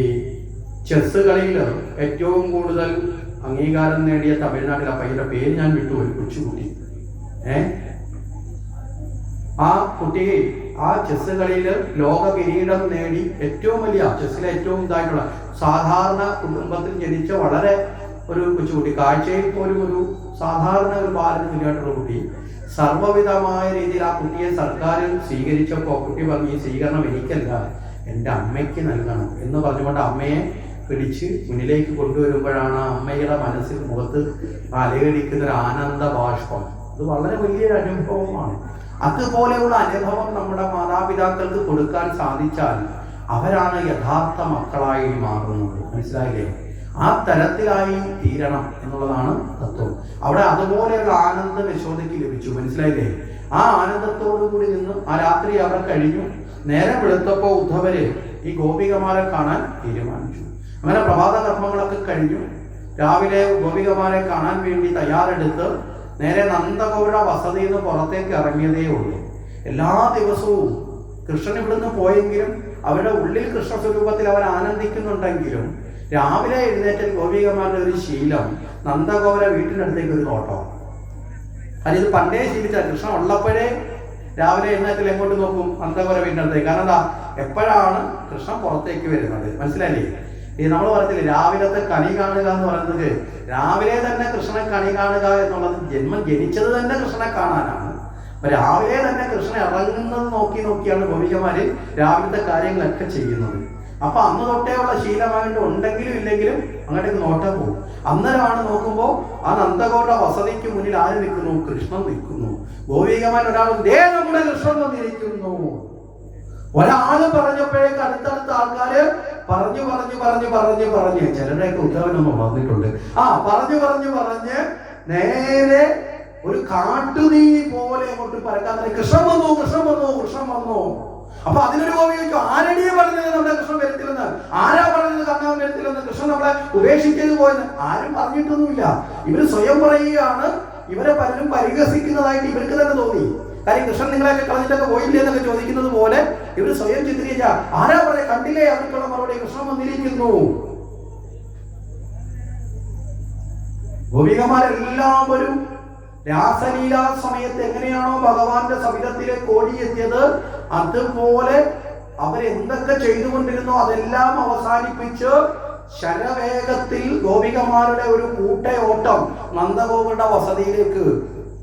ചെസ് കളിയിൽ ഏറ്റവും കൂടുതൽ അംഗീകാരം നേടിയ തമിഴ്നാട്ടിലെ പയ്യന്റെ പേര് ഞാൻ വിട്ടുപോയി, കൊച്ചുകുട്ടി. ആ കുട്ടി ആ ചെസ് കളിയിൽ ലോക കിരീടം നേടി ഏറ്റവും വലിയ ചെസ്സിലെ ഏറ്റവും ഇതായിട്ടുള്ള സാധാരണ കുടുംബത്തിൽ ജനിച്ച വളരെ ഒരു കൊച്ചുകുട്ടി, കാഴ്ചയിൽ പോലും ഒരു സാധാരണ ഒരു ബാലന് തുല്യമായിട്ടുള്ള കുട്ടി. സർവ്വവിധമായ രീതിയിൽ ആ കുട്ടിയെ സർക്കാർ സ്വീകരിച്ചപ്പോൾ കുട്ടി പറഞ്ഞു, ഈ സ്വീകരണം എനിക്കല്ല, എൻ്റെ അമ്മയ്ക്ക് നൽകണം എന്ന് പറഞ്ഞുകൊണ്ട് അമ്മയെ പിടിച്ച് മുന്നിലേക്ക് കൊണ്ടുവരുമ്പോഴാണ് അമ്മയുടെ മനസ്സിൽ മുഖത്ത് അലയടിക്കുന്ന ഒരു ആനന്ദ ബാഷ്പം. അത് വളരെ വലിയൊരു അനുഭവമാണ്. അതുപോലെയുള്ള അനുഭവം നമ്മുടെ മാതാപിതാക്കൾക്ക് കൊടുക്കാൻ സാധിച്ചാൽ അവരാണ് യഥാർത്ഥ മക്കളായി മാറുന്നത്. മനസ്സിലായില്ലേ? ആ തരത്തിലായി തീരണം എന്നുള്ളതാണ് തത്വം. അവിടെ അതുപോലെയുള്ള ആനന്ദം യശോദയ്ക്ക് ലഭിച്ചു. മനസ്സിലായില്ലേ? ആ ആനന്ദത്തോടു കൂടി നിന്ന് ആ രാത്രി അവർ കഴിഞ്ഞു. നേരെ വെളുത്തപ്പോൾ ഉദ്ധവര് ഈ ഗോപികമാരെ കാണാൻ തീരുമാനിച്ചു. അങ്ങനെ പ്രഭാത കർമ്മങ്ങളൊക്കെ കഴിഞ്ഞു. രാവിലെ ഗോപികമാരെ കാണാൻ വേണ്ടി തയ്യാറെടുത്ത് നേരെ നന്ദഗോപരുടെ വസതിയിൽ നിന്ന് പുറത്തേക്ക് ഇറങ്ങിയതേ ഉള്ളൂ. എല്ലാ ദിവസവും കൃഷ്ണൻ ഇവിടുന്ന് പോയെങ്കിലും അവരുടെ ഉള്ളിൽ കൃഷ്ണസ്വരൂപത്തിൽ അവർ ആനന്ദിക്കുന്നുണ്ടെങ്കിലും രാവിലെ എഴുന്നേറ്റൽ ഗോപികമാരുടെ ഒരു ശീലം നന്ദഗോപര വീട്ടിനടുത്തേക്ക് ഒരു നോട്ടം. അത് പണ്ടേ ശീലിച്ച കൃഷ്ണൻ ഉള്ളപ്പോഴേ രാവിലെ എഴുന്നേറ്റൽ എങ്ങോട്ട് നോക്കും? നന്ദഗോപര വീട്ടിനടുത്തേക്ക്. കാരണം എന്താ? എപ്പോഴാണ് കൃഷ്ണൻ പുറത്തേക്ക് വരുന്നത്. മനസ്സിലായില്ലേ? ഈ നമ്മൾ പറയത്തില്ലേ രാവിലത്തെ കണി കാണുക എന്ന് പറയുന്നത്, രാവിലെ തന്നെ കൃഷ്ണനെ കണി കാണുക എന്നുള്ളത് ജന്മം ജനിച്ചത് തന്നെ കൃഷ്ണനെ കാണാനാണ്. അപ്പൊ രാവിലെ തന്നെ കൃഷ്ണൻ ഇറങ്ങുന്നത് നോക്കിയാണ് ഗോപികമാര് രാവിലത്തെ കാര്യങ്ങളൊക്കെ ചെയ്യുന്നത്. അപ്പൊ അന്ന് തൊട്ടേ ഉള്ള ശീലമായിട്ട് ഉണ്ടെങ്കിലും ഇല്ലെങ്കിലും അങ്ങോട്ടേക്ക് നോട്ടം പോകും. അന്നേരമാണ് നോക്കുമ്പോൾ ആ നന്ദഗോപരുടെ വസതിക്ക് മുന്നിൽ ആര് നിൽക്കുന്നു? കൃഷ്ണൻ നിൽക്കുന്നു. ഗോപികമാർ ഒരാൾ ദേ നമ്മുടെ കൃഷ്ണൻ വന്നിരിക്കുന്നു. ഒരാള് പറഞ്ഞപ്പോഴേക്ക് അടുത്തടുത്ത ആൾക്കാര് പറഞ്ഞു ചിലരുടെയൊക്കെ ഉത്തരവനൊന്നും വന്നിട്ടുണ്ട്. പറഞ്ഞ് നേരെ ഒരു കാട്ടുതീ പോലെ അങ്ങോട്ട് പരക്കാൻ കൃഷ്ണൻ വന്നു. അപ്പൊ അതിനൊരു ഗോപി ചോദിച്ചു, ആരടിയെ പറഞ്ഞത് നമ്മുടെ കൃഷ്ണൻ വരത്തില്ലെന്ന്? ആരാ പറഞ്ഞത് കണ്ണാൻ വരത്തില്ലെന്ന്? കൃഷ്ണൻ നമ്മളെ ഉപേക്ഷിച്ചത് പോയെന്ന് ആരും പറഞ്ഞിട്ടൊന്നുമില്ല. ഇവര് സ്വയം പറയുകയാണ്. ഇവരെ പലരും പരിഹസിക്കുന്നതായിട്ട് ഇവർക്ക് തന്നെ തോന്നി. കാര്യം കൃഷ്ണൻ നിങ്ങളെയൊക്കെ കളഞ്ഞിട്ടൊക്കെ പോയില്ലേ എന്നൊക്കെ ചോദിക്കുന്നത് പോലെ ഇവർ സ്വയം ചിത്രീകരിച്ച ആരാ പറയാ കണ്ടില്ലേ അവർക്കുള്ള മറുപടി കൃഷ്ണൻ വന്നിരിക്കുന്നു. ഗോപികമാരെല്ലാവരും രാസലീലാ സമയത്ത് എങ്ങനെയാണോ ഭഗവാന്റെ സവിധത്തിലേക്ക് ഓടിയെത്തിയത് അതുപോലെ അവരെന്തൊക്കെ ചെയ്തുകൊണ്ടിരുന്നോ അതെല്ലാം അവസാനിപ്പിച്ച് ശരവേഗത്തിൽ ഗോപികമാരുടെ ഒരു കൂട്ടയോട്ടം നന്ദഗോപരുടെ വസതിയിലേക്ക്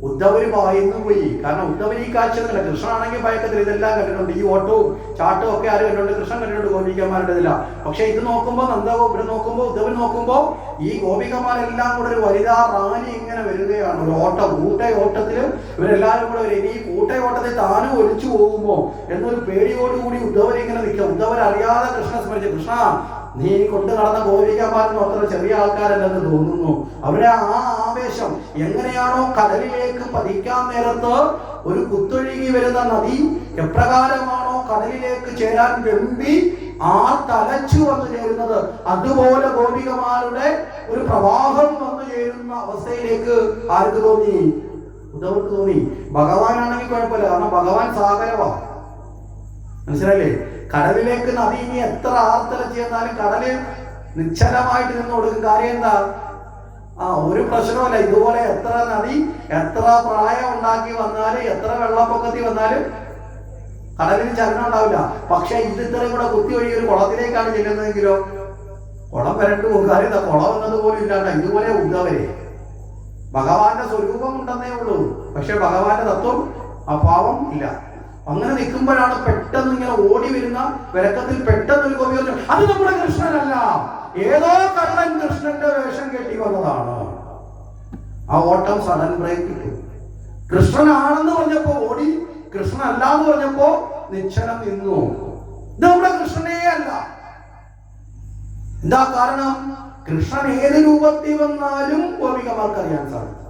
ഉദ്ധവര് പായുന്നു പോയി. കാരണം ഉദ്ധവര് ഈ കാഴ്ചയൊന്നുമില്ല. കൃഷ്ണനാണെങ്കിൽ ഭയക്കത്തിൽ ഇതെല്ലാം കണ്ടിട്ടുണ്ട്, ഈ ഓട്ടവും ചാട്ടവും ഒക്കെ ആര് കണ്ടിട്ടുണ്ട്? കൃഷ്ണൻ കണ്ടിട്ടുണ്ട് ഗോപികമാരുടെ ഇതില്ല. പക്ഷെ ഇത് നോക്കുമ്പോൾ നന്ദഗോപുര നോക്കുമ്പോൾ ഉദ്ധവര് നോക്കുമ്പോൾ ഈ ഗോപികമാരെല്ലാം കൂടെ ഒരു വനിതാ റാലി ഇങ്ങനെ വരികയാണ്. ഒരു ഓട്ടം, കൂട്ടയോട്ടത്തിൽ ഇവരെല്ലാവരും കൂടെ വരും. ഈ കൂട്ടയോട്ടത്തിൽ താനും ഒളിച്ചു പോകുമോ എന്നൊരു പേടിയോടുകൂടി ഉദ്ധവര് ഇങ്ങനെ നിൽക്കുക. ഉദ്ധവർ അറിയാതെ കൃഷ്ണ സ്മരിച്ചു, കൃഷ്ണ നീ കൊണ്ടു നടന്ന ഗോപികമാരെന്ന് അത്ര ചെറിയ ആൾക്കാരല്ലെന്ന് തോന്നുന്നു. അവരുടെ ആ ആവേശം എങ്ങനെയാണോ കടലിലേക്ക് പതിക്കാൻ നേരത്ത് ഒരു കുത്തൊഴുകി വരുന്ന നദി എപ്രകാരമാണോ കടലിലേക്ക് ചേരാൻ വെമ്പി തലച്ചു വന്നു ചേരുന്നത്, അതുപോലെ ഗോപികമാരുടെ ഒരു പ്രവാഹം വന്നു ചേരുന്ന അവസ്ഥയിലേക്ക് ആർക്ക് തോന്നി? ഉദ്ധവർക്ക് തോന്നി. ഭഗവാനാണെങ്കിൽ കുഴപ്പമില്ല, കാരണം ഭഗവാൻ സാഗരമാണ്. മനസ്സിലായില്ലേ? കടലിലേക്ക് നദി ഇനി എത്ര ആർത്തല ചെയ്യുന്നാലും കടല് നിശ്ചലമായിട്ട് നിന്ന് കൊടുക്കും. കാര്യം എന്താ? ഒരു പ്രശ്നമല്ല. ഇതുപോലെ എത്ര നദി എത്ര പ്രളയം ഉണ്ടാക്കി വന്നാലും എത്ര വെള്ളപ്പൊക്കത്തിൽ വന്നാലും കടലിന് ചലനം ഉണ്ടാവില്ല. പക്ഷെ ഇത് ഇത്രയും കൂടെ കുത്തി ഒഴുകി ഒരു കുളത്തിലേക്കാണ് ചെല്ലുന്നതെങ്കിലോ കുളം വരണ്ടു പോകും. കുളം എന്നതുപോലും ഇല്ലാണ്ട ഇതുപോലെ ഉദ്ധവരെ ഭഗവാന്റെ സ്വരൂപം ഉണ്ടെന്നേ ഉള്ളൂ, പക്ഷെ ഭഗവാന്റെ തത്വം അഭാവം ഇല്ല. അങ്ങനെ നിൽക്കുമ്പോഴാണ് പെട്ടെന്ന് ഇങ്ങനെ ഓടി വരുന്ന വിലക്കത്തിൽ പെട്ടെന്ന് ഒരു ഗോപി പറഞ്ഞു, അത് നമ്മുടെ കൃഷ്ണനല്ല, ഏതോ കള്ളൻ കൃഷ്ണന്റെ വേഷം കെട്ടി വന്നതാണ്. ആ ഓട്ടം സഡൻ ബ്രേക്ക് ഇട്ടു. കൃഷ്ണനാണെന്ന് പറഞ്ഞപ്പോ ഓടി, കൃഷ്ണനല്ല എന്ന് പറഞ്ഞപ്പോ നിശ്ചലം നിന്നു. ഇത് നമ്മുടെ കൃഷ്ണനേ അല്ല. എന്താ കാരണം? കൃഷ്ണൻ ഏത് രൂപത്തിൽ വന്നാലും ഗോപികമാർക്ക് അറിയാൻ സാധിക്കും.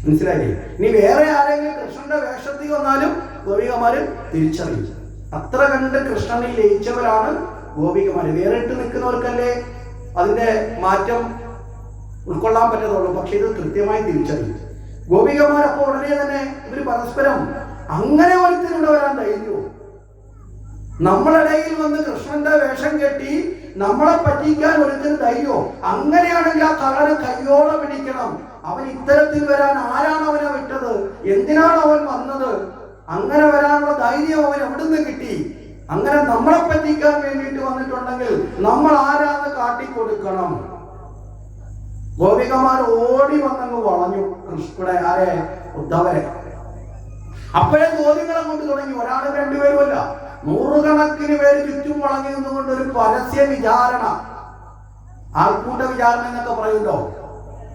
മനസ്സിലായില്ലേ? ഇനി വേറെ ആരെങ്കിലും കൃഷ്ണന്റെ വേഷത്തിൽ വന്നാലും ഗോപികമാര് തിരിച്ചറിയും. അത്ര കണ്ട് കൃഷ്ണനിൽ ലയിച്ചവരാണ് ഗോപികമാര്. വേറിട്ട് നിൽക്കുന്നവർക്കല്ലേ അതിന്റെ മാറ്റം ഉൾക്കൊള്ളാൻ പറ്റത്തുള്ളൂ. പക്ഷെ ഇത് കൃത്യമായി തിരിച്ചറിയും ഗോപികമാർ. അപ്പൊ ഉടനെ തന്നെ ഇവര് പരസ്പരം അങ്ങനെ ഒരുത്തിലൂടെ വരാൻ ധൈര്യവും, നമ്മളിടയിൽ വന്ന് കൃഷ്ണന്റെ വേഷം കെട്ടി നമ്മളെ പറ്റിക്കാൻ ഒരുത്തിന് ധൈര്യവും. അങ്ങനെയാണെങ്കിൽ ആ കള്ളനെ കയ്യോടെ പിടിക്കണം. അവൻ ഇത്തരത്തിൽ വരാൻ ആരാണ് അവനെ വിട്ടത്? എന്തിനാണ് അവൻ വന്നത്? അങ്ങനെ വരാനുള്ള ധൈര്യം അവൻ എവിടുന്ന് കിട്ടി? അങ്ങനെ നമ്മളെ പറ്റിക്കാൻ വേണ്ടിയിട്ട് വന്നിട്ടുണ്ടെങ്കിൽ നമ്മൾ ആരാന്ന് കാട്ടിക്കൊടുക്കണം. ഗോപികമാർ ഓടി വന്നങ്ങ് വളഞ്ഞു കൃഷ്ണയുടെ ആരെ? ഉദ്ധവരെ. അപ്പോഴേ ചോദ്യങ്ങളെ കൊണ്ട് തുടങ്ങി. ഒരാളും രണ്ടുപേരുമല്ല, നൂറുകണക്കിന് പേര് ചുറ്റും വളഞ്ഞു നിന്നുകൊണ്ട് ഒരു പരസ്യ വിചാരണ, ആൾക്കൂട്ട വിചാരണ എന്നൊക്കെ പറയുമല്ലോ,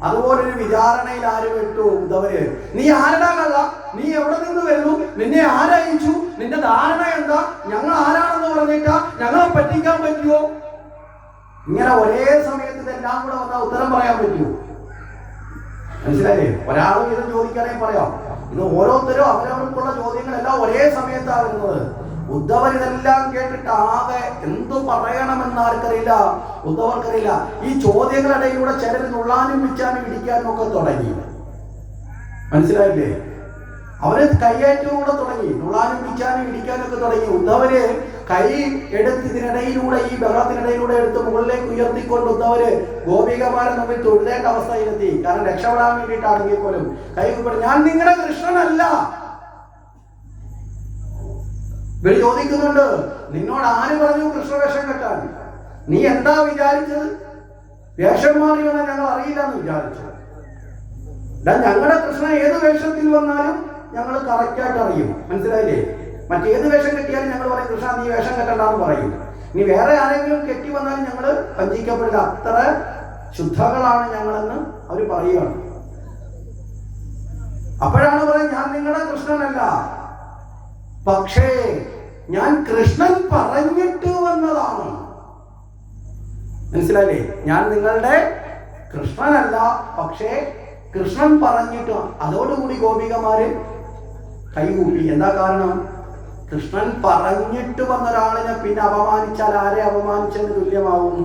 അതുപോലൊരു വിചാരണയിൽ ആര് വിട്ടു? ഉദ്ധവര്. നീ ആരടാ കള്ള? നീ എവിടെ നിന്ന് വരുന്നു? നിന്നെ ആരയച്ചു? നിന്റെ ധാരണ എന്താ? ഞങ്ങൾ ആരാണെന്ന് പറഞ്ഞിട്ടാ ഞങ്ങളെ പറ്റിക്കാൻ പറ്റുമോ? ഇങ്ങനെ ഒരേ സമയത്ത് ഇതെല്ലാം കൂടെ വന്നാൽ ഉത്തരം പറയാൻ പറ്റുമോ? മനസ്സിലായില്ലേ? ഒരാളും ഇത് ചോദിക്കാനേ പറയാം. ഇത് ഓരോരുത്തരും അവരവർക്കുള്ള ചോദ്യങ്ങളെല്ലാം ഒരേ സമയത്താണ് വരുന്നത്. ഉദ്ധവർ ഇതെല്ലാം കേട്ടിട്ട് ആകെ എന്തു പറയണമെന്ന് ആർക്കറിയില്ല, ഉദ്ധവർക്കറിയില്ല. ഈ ചോദ്യങ്ങളിടയിലൂടെ ചിലർ നുള്ളാനും പിച്ചാനും ഇടിക്കാനും ഒക്കെ തുടങ്ങി. മനസ്സിലായില്ലേ? അവര് കൈയേറ്റവും കൂടെ തുടങ്ങി, നുള്ളാനും പിച്ചാനും ഇടിക്കാനും ഒക്കെ തുടങ്ങി. ഉദ്ധവര് കൈ എടുത്ത് ഇതിനിടയിലൂടെ, ഈ ബഹളത്തിനിടയിലൂടെ എടുത്ത് മുകളിലേക്ക് ഉയർത്തിക്കൊണ്ട് ഉദ്ധവര് ഗോപികമാരെ മുമ്പിൽ തൊഴുതേണ്ട അവസ്ഥയിലെത്തി. കാരണം രക്ഷപ്പെടാൻ വേണ്ടിയിട്ടാണെങ്കിൽ പോലും കൈ കൂടെ, ഞാൻ നിങ്ങളുടെ കൃഷ്ണനല്ല. ഇവര് ചോദിക്കുന്നുണ്ട്, നിന്നോട് ആര് പറഞ്ഞു കൃഷ്ണവേഷം കെട്ടാൻ? നീ എന്താ വിചാരിച്ചത്? വേഷം മാറി വന്നാൽ ഞങ്ങൾ അറിയില്ല എന്ന് വിചാരിച്ചു. ഞങ്ങളുടെ കൃഷ്ണൻ ഏത് വേഷത്തിൽ വന്നാലും ഞങ്ങൾ കറക്റ്റായിട്ട് അറിയും. മനസ്സിലായില്ലേ? മറ്റേത് വേഷം കെട്ടിയാലും ഞങ്ങൾ പറയും കൃഷ്ണ നീ വേഷം കെട്ടണ്ടെന്ന് പറയും. ഇനി വേറെ ആരെങ്കിലും കെട്ടി വന്നാലും ഞങ്ങൾ വഞ്ചിക്കപ്പെടില്ല. അത്ര ശുദ്ധകളാണ് ഞങ്ങളെന്ന് അവർ പറയുകയാണ്. അപ്പോഴാണ് പറയുന്നത്, ഞാൻ നിങ്ങളുടെ കൃഷ്ണനല്ല, പക്ഷേ ഞാൻ കൃഷ്ണൻ പറഞ്ഞിട്ട് വന്നതാണ്. മനസ്സിലായില്ലേ? ഞാൻ നിങ്ങളുടെ കൃഷ്ണനല്ല, പക്ഷേ കൃഷ്ണൻ പറഞ്ഞിട്ട്. അതോടുകൂടി ഗോപികമാര് കൈകൂപ്പി. എന്താ കാരണം? കൃഷ്ണൻ പറഞ്ഞിട്ട് വന്ന ഒരാളിനെ പിന്നെ അപമാനിച്ചാൽ ആരെ അപമാനിച്ചതിന് തുല്യമാവും?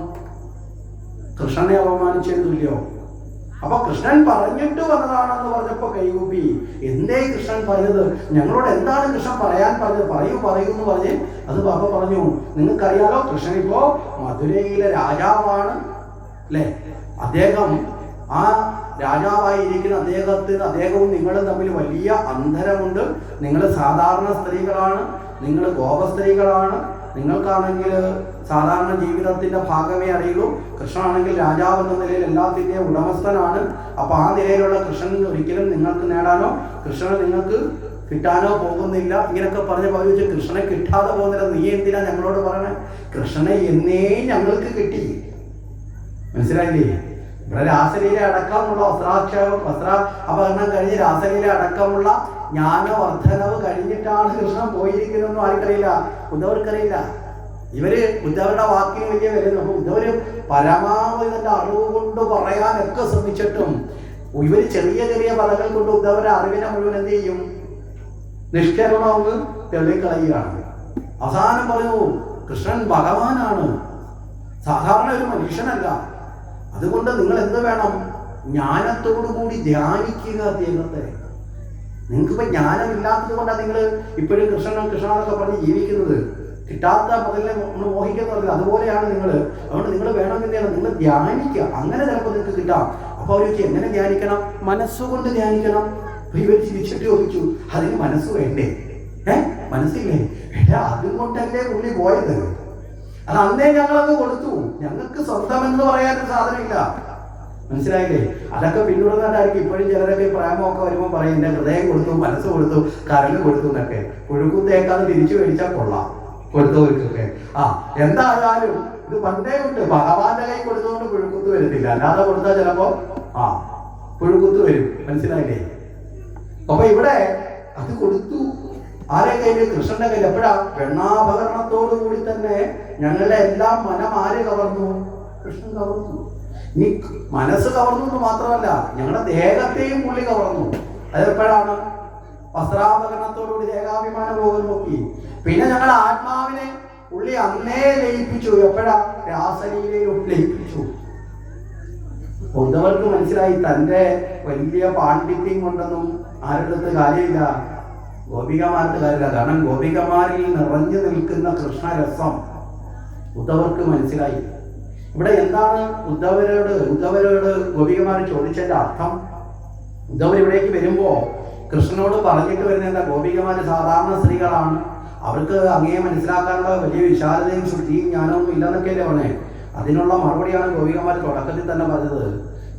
കൃഷ്ണനെ അപമാനിച്ചതിന് തുല്യമാവും. അപ്പൊ കൃഷ്ണൻ പറഞ്ഞിട്ട് വന്നതാണെന്ന് പറഞ്ഞപ്പോ കൈകൂപ്പി. എന്തേ കൃഷ്ണൻ പറഞ്ഞത്? ഞങ്ങളോട് എന്താണ് കൃഷ്ണൻ പറയാൻ പറഞ്ഞത്? പറയൂ എന്ന് പറഞ്ഞ് അത് ബാബ പറഞ്ഞു. നിങ്ങൾക്കറിയാലോ, കൃഷ്ണൻ ഇപ്പോ മധുരയിലെ രാജാവാണ് അല്ലെ. അദ്ദേഹം ആ രാജാവായിരിക്കുന്ന അദ്ദേഹവും നിങ്ങളും തമ്മിൽ വലിയ അന്തരമുണ്ട്. നിങ്ങൾ സാധാരണ സ്ത്രീകളാണ്, നിങ്ങൾ ഗോപസ്ത്രീകളാണ്. നിങ്ങൾക്കാണെങ്കിൽ സാധാരണ ജീവിതത്തിന്റെ ഭാഗമേ അറിയുള്ളൂ. കൃഷ്ണനാണെങ്കിൽ രാജാവ് എന്ന നിലയിൽ എല്ലാത്തിൻ്റെയും ഉടമസ്ഥനാണ്. അപ്പൊ ആ നിലയിലുള്ള കൃഷ്ണൻ ഒരിക്കലും നിങ്ങൾക്ക് നേടാനോ കൃഷ്ണനെ നിങ്ങൾക്ക് കിട്ടാനോ പോകുന്നില്ല. ഇങ്ങനെയൊക്കെ പറഞ്ഞ ചോദിച്ചു, കൃഷ്ണനെ കിട്ടാതെ പോകുന്നില്ല, നീ എന്തിനാ ഞങ്ങളോട് പറയണേ? കൃഷ്ണനെ എന്നേ ഞങ്ങൾക്ക് കിട്ടി. മനസ്സിലായില്ലേ? ഇവിടെ രാസലീല അടക്കമുള്ള അപഹരണം കഴിഞ്ഞ് രാസലീല അടക്കമുള്ള ജ്ഞാനവർദ്ധനവ് കഴിഞ്ഞിട്ടാണ് കൃഷ്ണൻ പോയിരിക്കുന്നതെന്നും ആർക്കറിയില്ല, ഉദ്ധവർക്കറിയില്ല. ഇവര് ഉദ്ധവരുടെ വാക്കിന് വലിയ വരുന്നു. അപ്പൊ ഉദ്ധവര് പരമാവധി തന്റെ അറിവ് കൊണ്ട് പറയാനൊക്കെ ശ്രമിച്ചിട്ടും ഇവര് ചെറിയ ചെറിയ പദങ്ങൾ കൊണ്ട് ഉദ്ധവരുടെ അറിവിനെ മുഴുവൻ എന്ത് ചെയ്യും? നിഷ്കരണമൊന്ന് തെളിക്കളയുകയാണ്. അവസാനം പറഞ്ഞു, കൃഷ്ണൻ ഭഗവാനാണ്, സാധാരണ ഒരു മനുഷ്യനല്ല. അതുകൊണ്ട് നിങ്ങൾ എന്ത് വേണം? ജ്ഞാനത്തോടു കൂടി ധ്യാനിക്കുക അദ്ദേഹത്തെ. നിങ്ങൾക്കിപ്പോ ജ്ഞാനമില്ലാത്തത് കൊണ്ടാണ് നിങ്ങൾ ഇപ്പോഴും കൃഷ്ണനൊക്കെ പറഞ്ഞ് ജീവിക്കുന്നത്. കിട്ടാത്ത മുതലിനെ നമ്മൾ മോഹിക്കുന്നത് അതുപോലെയാണ് നിങ്ങൾ. അതുകൊണ്ട് നിങ്ങൾ വേണമെന്നാണ് നിങ്ങൾ ധ്യാനിക്കുക. അങ്ങനെ ചിലപ്പോൾ നിങ്ങൾക്ക് കിട്ടാം. അപ്പൊ അവർ ചോദിച്ചു, എങ്ങനെ ധ്യാനിക്കണം? മനസ്സുകൊണ്ട് ധ്യാനിക്കണം. ഇവർ ചിരിച്ചിട്ട് ചോദിച്ചു, അതിന് മനസ്സ് വേണ്ടേ? മനസ്സില്ലേ? അതുകൊണ്ടല്ലേ പുള്ളി പോയത്. അത് അന്നേ ഞങ്ങളത് കൊടുത്തു. ഞങ്ങൾക്ക് സ്വന്തം എന്ന് പറയാനൊരു സാധനമില്ല. മനസ്സിലായില്ലേ? അതൊക്കെ പിന്തുടർന്നിട്ടായിരിക്കും ഇപ്പോഴും ചിലരൊക്കെ പ്രേമമൊക്കെ വരുമ്പോൾ പറയും, എന്റെ ഹൃദയം കൊടുത്തു, മനസ്സ് കൊടുത്തു, കരല് കൊടുത്തു എന്നൊക്കെ. പുഴുക്കുത്തേക്കാതെ തിരിച്ചു മേടിച്ചാൽ കൊള്ളാം കൊടുത്തവർക്കൊക്കെ. എന്തായാലും ഇത് പണ്ടേ ഉണ്ട്. ഭഗവാന്റെ കൈ കൊടുത്തുകൊണ്ട് പുഴുക്കുത്ത് വരുന്നില്ല. അല്ലാതെ കൊടുത്താൽ ചിലപ്പോ പുഴുക്കുത്ത് വരും. മനസ്സിലായില്ലേ? അപ്പൊ ഇവിടെ അത് കൊടുത്തു. ആരെ കയ്യില്? കൃഷ്ണന്റെ കയ്യിൽ. എപ്പോഴാ? വെണ്ണാഭകരണത്തോടു കൂടി തന്നെ ഞങ്ങളുടെ എല്ലാം മനം ആര് കവർന്നു? കൃഷ്ണൻ കവർന്നു. ഇനി മനസ്സ് കവർന്നു എന്ന് മാത്രമല്ല, ഞങ്ങളുടെ ദേഹത്തെയും പുള്ളി കവർന്നു. അതെപ്പോഴാണ്? വസ്ത്രാഭകരണത്തോടുകൂടി ദേഹാഭിമാന ഭോഗം നോക്കി. പിന്നെ ഞങ്ങളുടെ ആത്മാവിനെ പുള്ളി അന്നേ ലയിപ്പിച്ചു. എപ്പോഴാ? രാസലീലയിൽ ലയിപ്പിച്ചു. ഉദ്ധവർക്ക് മനസ്സിലായി തന്റെ വലിയ പാണ്ഡിത്യം കൊണ്ടൊന്നും ആരുടെ അടുത്ത് കാര്യമില്ല, ഗോപികമാർക്ക് കാര്യമില്ല. കാരണം ഗോപികമാരിൽ നിറഞ്ഞു നിൽക്കുന്ന കൃഷ്ണരസം ഉദ്ധവർക്ക് മനസ്സിലായി. ഇവിടെ എന്താണ് ഉദ്ധവരോട് ഗോപികമാർ ചോദിച്ചതിന്റെ അർത്ഥം? ഉദ്ധവർ ഇവിടേക്ക് വരുമ്പോ കൃഷ്ണനോട് പറഞ്ഞിട്ട് വരുന്ന എന്താ? ഗോപികമാര് സാധാരണ സ്ത്രീകളാണ്, അവർക്ക് അങ്ങേ മനസ്സിലാക്കാനുള്ള വലിയ വിശാലതയും ശുദ്ധിയും ജ്ഞാനമൊന്നും ഇല്ലെന്നൊക്കെയല്ലേ പറഞ്ഞേ. അതിനുള്ള മറുപടിയാണ് ഗോപികമാർ തുടക്കത്തിൽ തന്നെ പറഞ്ഞത്.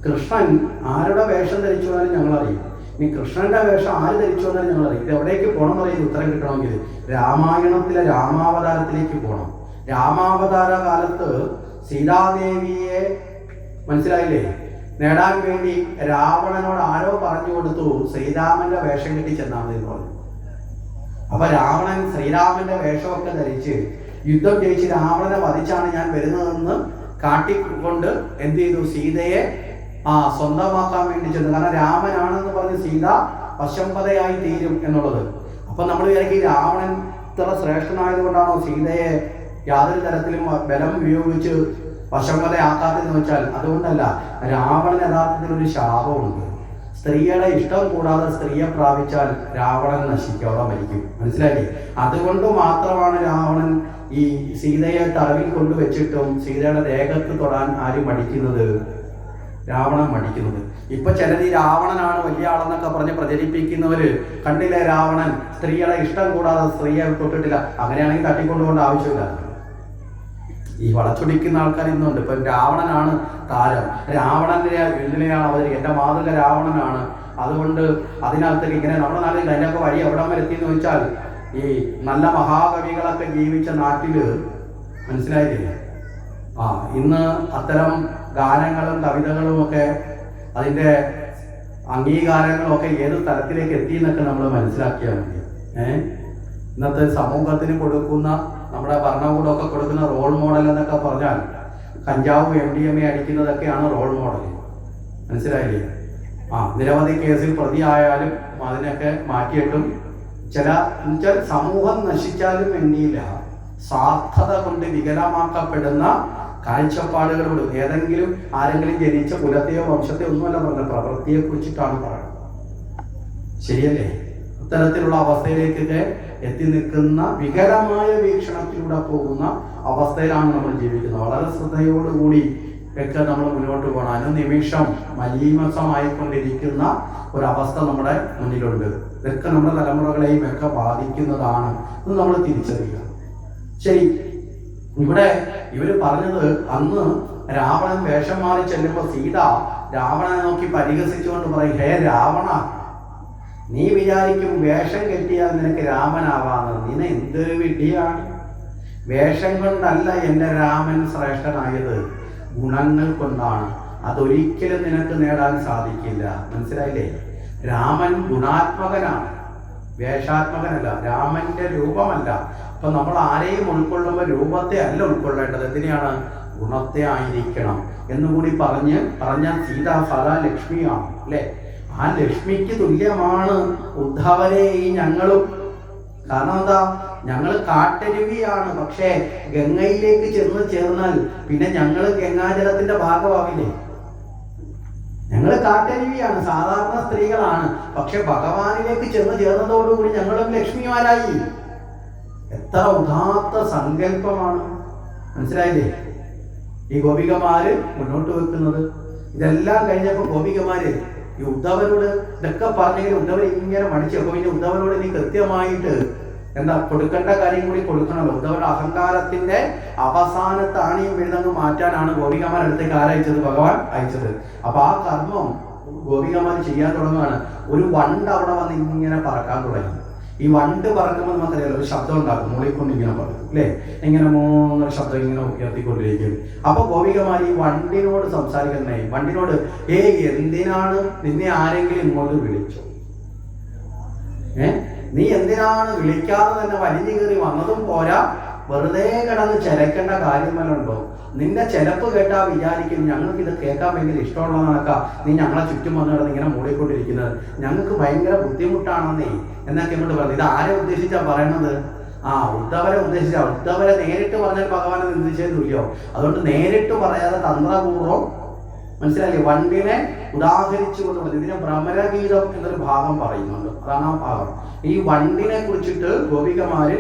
കൃഷ്ണൻ ആരുടെ വേഷം ധരിച്ചു എന്നാലും ഞങ്ങളറിയും. ഇനി കൃഷ്ണന്റെ വേഷം ആര് ധരിച്ചു എന്നാലും ഞങ്ങളറിയും. ഇത് എവിടേക്ക് പോകണം എന്ന് പറയുന്നത് ഉത്തരം കിട്ടണമെങ്കിൽ രാമായണത്തിലെ രാമാവതാരത്തിലേക്ക് പോകണം. രാമാവതാര കാലത്ത് സീതാദേവിയെ മനസ്സിലായില്ലേ നേടാൻ വേണ്ടി രാവണനോട് ആരോ പറഞ്ഞു കൊടുത്തു, ശ്രീരാമന്റെ വേഷം കെട്ടി ചെന്നാൽ മതി എന്ന് പറഞ്ഞു. അപ്പൊ രാവണൻ ശ്രീരാമന്റെ വേഷമൊക്കെ ധരിച്ച് യുദ്ധം ജയിച്ച് രാവണനെ വധിച്ചാണ് ഞാൻ വരുന്നതെന്ന് കാട്ടിക്കൊണ്ട് എന്ത് ചെയ്തു? സീതയെ സ്വന്തമാക്കാൻ വേണ്ടി ചെന്നു. കാരണം രാമനാണെന്ന് പറഞ്ഞ് സീത പശമ്പതയായി തീരും എന്നുള്ളത്. അപ്പൊ നമ്മൾ വിചാരിക്കും രാവണൻ ഇത്ര ശ്രേഷ്ഠനായതുകൊണ്ടാണോ സീതയെ യാതൊരു തരത്തിലും ബലം ഉപയോഗിച്ച് വശംവതയാക്കാത്തെന്ന് വെച്ചാൽ അതുകൊണ്ടല്ല. രാവണൻ യഥാർത്ഥത്തിൽ ഒരു ശാപമുണ്ട്. സ്ത്രീയുടെ ഇഷ്ടം കൂടാതെ സ്ത്രീയെ പ്രാപിച്ചാൽ രാവണൻ നശിക്കാതെ മരിക്കും. മനസ്സിലായില്ലേ? അതുകൊണ്ട് മാത്രമാണ് രാവണൻ ഈ സീതയെ തടവിൽ കൊണ്ടുവച്ചിട്ടും സീതയുടെ ദേഹത്ത് തൊടാൻ ആരും മടിക്കുന്നത്? രാവണൻ മടിക്കുന്നത്. ഇപ്പൊ ചിലർ ഈ രാവണനാണ് വലിയ ആളെന്നൊക്കെ പറഞ്ഞ് പ്രചരിപ്പിക്കുന്നവര് കണ്ടില്ലേ, രാവണൻ സ്ത്രീയുടെ ഇഷ്ടം കൂടാതെ സ്ത്രീയെ തൊട്ടിട്ടില്ല. അങ്ങനെയാണെങ്കിൽ തട്ടിക്കൊണ്ടുപോകേണ്ട ആവശ്യമില്ല. ഈ വളച്ചൊടിക്കുന്ന ആൾക്കാർ ഇന്നുണ്ട്. ഇപ്പൊ രാവണനാണ് താരം, രാവണന്റെ എങ്ങനെയാണ് അവതരിക്കുക, എന്റെ മാതൃക രാവണനാണ്, അതുകൊണ്ട് അതിനകത്തേക്ക് ഇങ്ങനെ നമ്മുടെ നാട്ടിൽ അതിനൊക്കെ വഴി എവിടം വരെ എത്തിയെന്ന് വെച്ചാൽ ഈ നല്ല മഹാകവികളൊക്കെ ജീവിച്ച നാട്ടില് മനസ്സിലായില്ലേ, ഇന്ന് അത്തരം ഗാനങ്ങളും കവിതകളും ഒക്കെ അതിൻ്റെ അംഗീകാരങ്ങളും ഒക്കെ ഏത് തലത്തിലേക്ക് എത്തി എന്നൊക്കെ നമ്മൾ മനസ്സിലാക്കിയാൽ മതി. ഇന്നത്തെ സമൂഹത്തിന് കൊടുക്കുന്ന നമ്മുടെ ഭരണകൂടമൊക്കെ കൊടുക്കുന്ന റോൾ മോഡൽ എന്നൊക്കെ പറഞ്ഞാൽ കഞ്ചാവ് MDMA അടിക്കുന്നതൊക്കെയാണ് റോൾ മോഡൽ. മനസ്സിലായില്ലേ? നിരവധി കേസിൽ പ്രതിയായാലും അതിനൊക്കെ മാറ്റിയിട്ടും എന്നുവെച്ചാൽ സമൂഹം നശിച്ചാലും വേണ്ടിയില്ല, സ്വാർത്ഥത കൊണ്ട് വികലമാക്കപ്പെടുന്ന കാഴ്ചപ്പാടുകളോട്. ഏതെങ്കിലും ആരെങ്കിലും ജനിച്ച കുലത്തെയോ വംശത്തെയോ ഒന്നുമല്ല പറഞ്ഞത്, പ്രവൃത്തിയെ കുറിച്ചിട്ടാണ് പറയുന്നത്. ശരിയല്ലേ? ഇത്തരത്തിലുള്ള അവസ്ഥയിലേക്കൊക്കെ എത്തി നിൽക്കുന്ന വികലമായ വീക്ഷണത്തിലൂടെ പോകുന്ന അവസ്ഥയിലാണ് നമ്മൾ ജീവിക്കുന്നത്. വളരെ ശ്രദ്ധയോടുകൂടി ഒക്കെ നമ്മൾ മുന്നോട്ട് പോകണം. അനുനിമിഷം മലീമസമായിക്കൊണ്ടിരിക്കുന്ന ഒരവസ്ഥ നമ്മുടെ മുന്നിലുണ്ട്. ഇതൊക്കെ നമ്മുടെ തലമുറകളെയും ഒക്കെ ബാധിക്കുന്നതാണ് എന്ന് നമ്മൾ തിരിച്ചറിയുക. ശരി, ഇവിടെ ഇവര് പറഞ്ഞത് അന്ന് രാവണൻ വേഷം മാറി ചെല്ലുമ്പോൾ സീത രാവണനെ നോക്കി പരിഹസിച്ചുകൊണ്ട് പറയും, ഹേ രാവണ, നീ വിചാരിക്കും വേഷം കെട്ടിയാൽ നിനക്ക് രാമനാവാന്ന്. നിന്നെ എന്തൊരു വിഡ്ഢിയാണ്. വേഷം കൊണ്ടല്ല എൻ്റെ രാമൻ ശ്രേഷ്ഠനായത്, ഗുണങ്ങൾ കൊണ്ടാണ്. അതൊരിക്കലും നിനക്ക് നേടാൻ സാധിക്കില്ല. മനസ്സിലായില്ലേ? രാമൻ ഗുണാത്മകനാണ്, വേഷാത്മകനല്ല. രാമന്റെ രൂപമല്ല. അപ്പൊ നമ്മൾ ആരെയും ഉൾക്കൊള്ളുമ്പോൾ രൂപത്തെ അല്ല ഉൾക്കൊള്ളേണ്ടത്, എന്തിനാണ്? ഗുണത്തെ ആയിരിക്കണം എന്നുകൂടി പറഞ്ഞാൽ സീത സദാ ലക്ഷ്മിയാണ് അല്ലെ? ആ ലക്ഷ്മിക്ക് തുല്യമാണ് ഉദ്ധവരെ ഈ ഞങ്ങളും. കാരണം എന്താ? ഞങ്ങൾ കാട്ടരുവിയാണ്. പക്ഷേ ഗംഗയിലേക്ക് ചേർന്നാൽ പിന്നെ ഞങ്ങൾ ഗംഗാജലത്തിന്റെ ഭാഗമാവില്ലേ? ഞങ്ങൾ കാട്ടരുവിയാണ്, സാധാരണ സ്ത്രീകളാണ്. പക്ഷെ ഭഗവാനിലേക്ക് ചേർന്നതോടുകൂടി ഞങ്ങളും ലക്ഷ്മിമാരായി. എത്ര ഉദാത്ത സങ്കല്പമാണ്. മനസ്സിലായില്ലേ ഈ ഗോപികമാര് മുന്നോട്ട് വെക്കുന്നത്? ഇതെല്ലാം കഴിഞ്ഞപ്പോൾ ഗോപികമാര് ഈ ഉദ്ധവനോട് ഇതൊക്കെ പറഞ്ഞെങ്കിൽ ഉദ്ധവൻ ഇങ്ങനെ മടിച്ചു. അപ്പൊ പിന്നെ ഉദ്ധവനോട് ഇനി കൃത്യമായിട്ട് എന്താ കൊടുക്കേണ്ട കാര്യം കൂടി കൊടുക്കണമല്ലോ. ഉദ്ധവന്റെ അഹങ്കാരത്തിന്റെ അവസാനത്തെ ആണിയും വിഴുതങ്ങ് മാറ്റാനാണ് ഗോപികമാർ അടുത്തേക്ക് ആരയച്ചത്? ഭഗവാൻ അയച്ചത്. അപ്പൊ ആ കർമ്മം ഗോപികമാർ ചെയ്യാൻ തുടങ്ങുകയാണ്. ഒരു വണ്ട് അവിടെ വന്ന് ഇങ്ങനെ പറക്കാൻ തുടങ്ങി. ഈ വണ്ട് പറക്കുമ്പോൾ നമുക്കറിയാലോ, ഒരു ശബ്ദം ഉണ്ടാക്കും, മൂളിക്കൊണ്ട് ഇങ്ങനെ പറക്കും അല്ലേ? ഇങ്ങനെ മൂന്നൊരു ശബ്ദം ഇങ്ങനെ ഉയർത്തിക്കൊണ്ടിരിക്കും. അപ്പൊ ഗോപികമാർ ഈ വണ്ടിനോട് സംസാരിക്കുന്നേ, വണ്ടിനോട് എന്തിനാണ് നിന്നെ ആരെങ്കിലും ഇങ്ങോട്ട് വിളിച്ചു? നീ എന്തിനാണ് വിളിക്കാതെ തന്നെ വലിഞ്ഞു കയറി വന്നതും പോരാ, വെറുതെ കിടന്ന് ചിലക്കേണ്ട കാര്യം വല്ല ഉണ്ടോ? നിന്റെ ചിലപ്പ് കേട്ടാ വിചാരിക്കും ഞങ്ങൾക്ക് ഇത് കേൾക്കാൻ ഭയങ്കര ഇഷ്ടമുള്ള നടക്കാ, നീ ഞങ്ങളെ ചുറ്റും വന്ന് കിടന്ന് ഇങ്ങനെ മൂടിക്കൊണ്ടിരിക്കുന്നത്, ഞങ്ങൾക്ക് ഭയങ്കര ബുദ്ധിമുട്ടാണെന്നേ എന്നൊക്കെ ഇങ്ങോട്ട് പറഞ്ഞു. ഇത് ആരെ ഉദ്ദേശിച്ചാ പറയണത്? ഉദ്ധവരെ ഉദ്ദേശിച്ച. ഉദ്ധവരെ നേരിട്ട് പറഞ്ഞാൽ ഭഗവാനെ നിന്ദിച്ചതില്ലയോ? അതുകൊണ്ട് നേരിട്ട് പറയാതെ തന്ത്രപൂർവ്വം, മനസ്സിലായില്ലേ, വണ്ടിനെ ഉദാഹരിച്ചുകൊണ്ട് പറഞ്ഞു. ഇതിനെ ഭ്രമരഗീതം എന്നൊരു ഭാഗം പറയുന്നുണ്ട്. അതാണ് ആ ഭാഗം. ഈ വണ്ടിനെ കുറിച്ചിട്ട് ഗോപികമാര്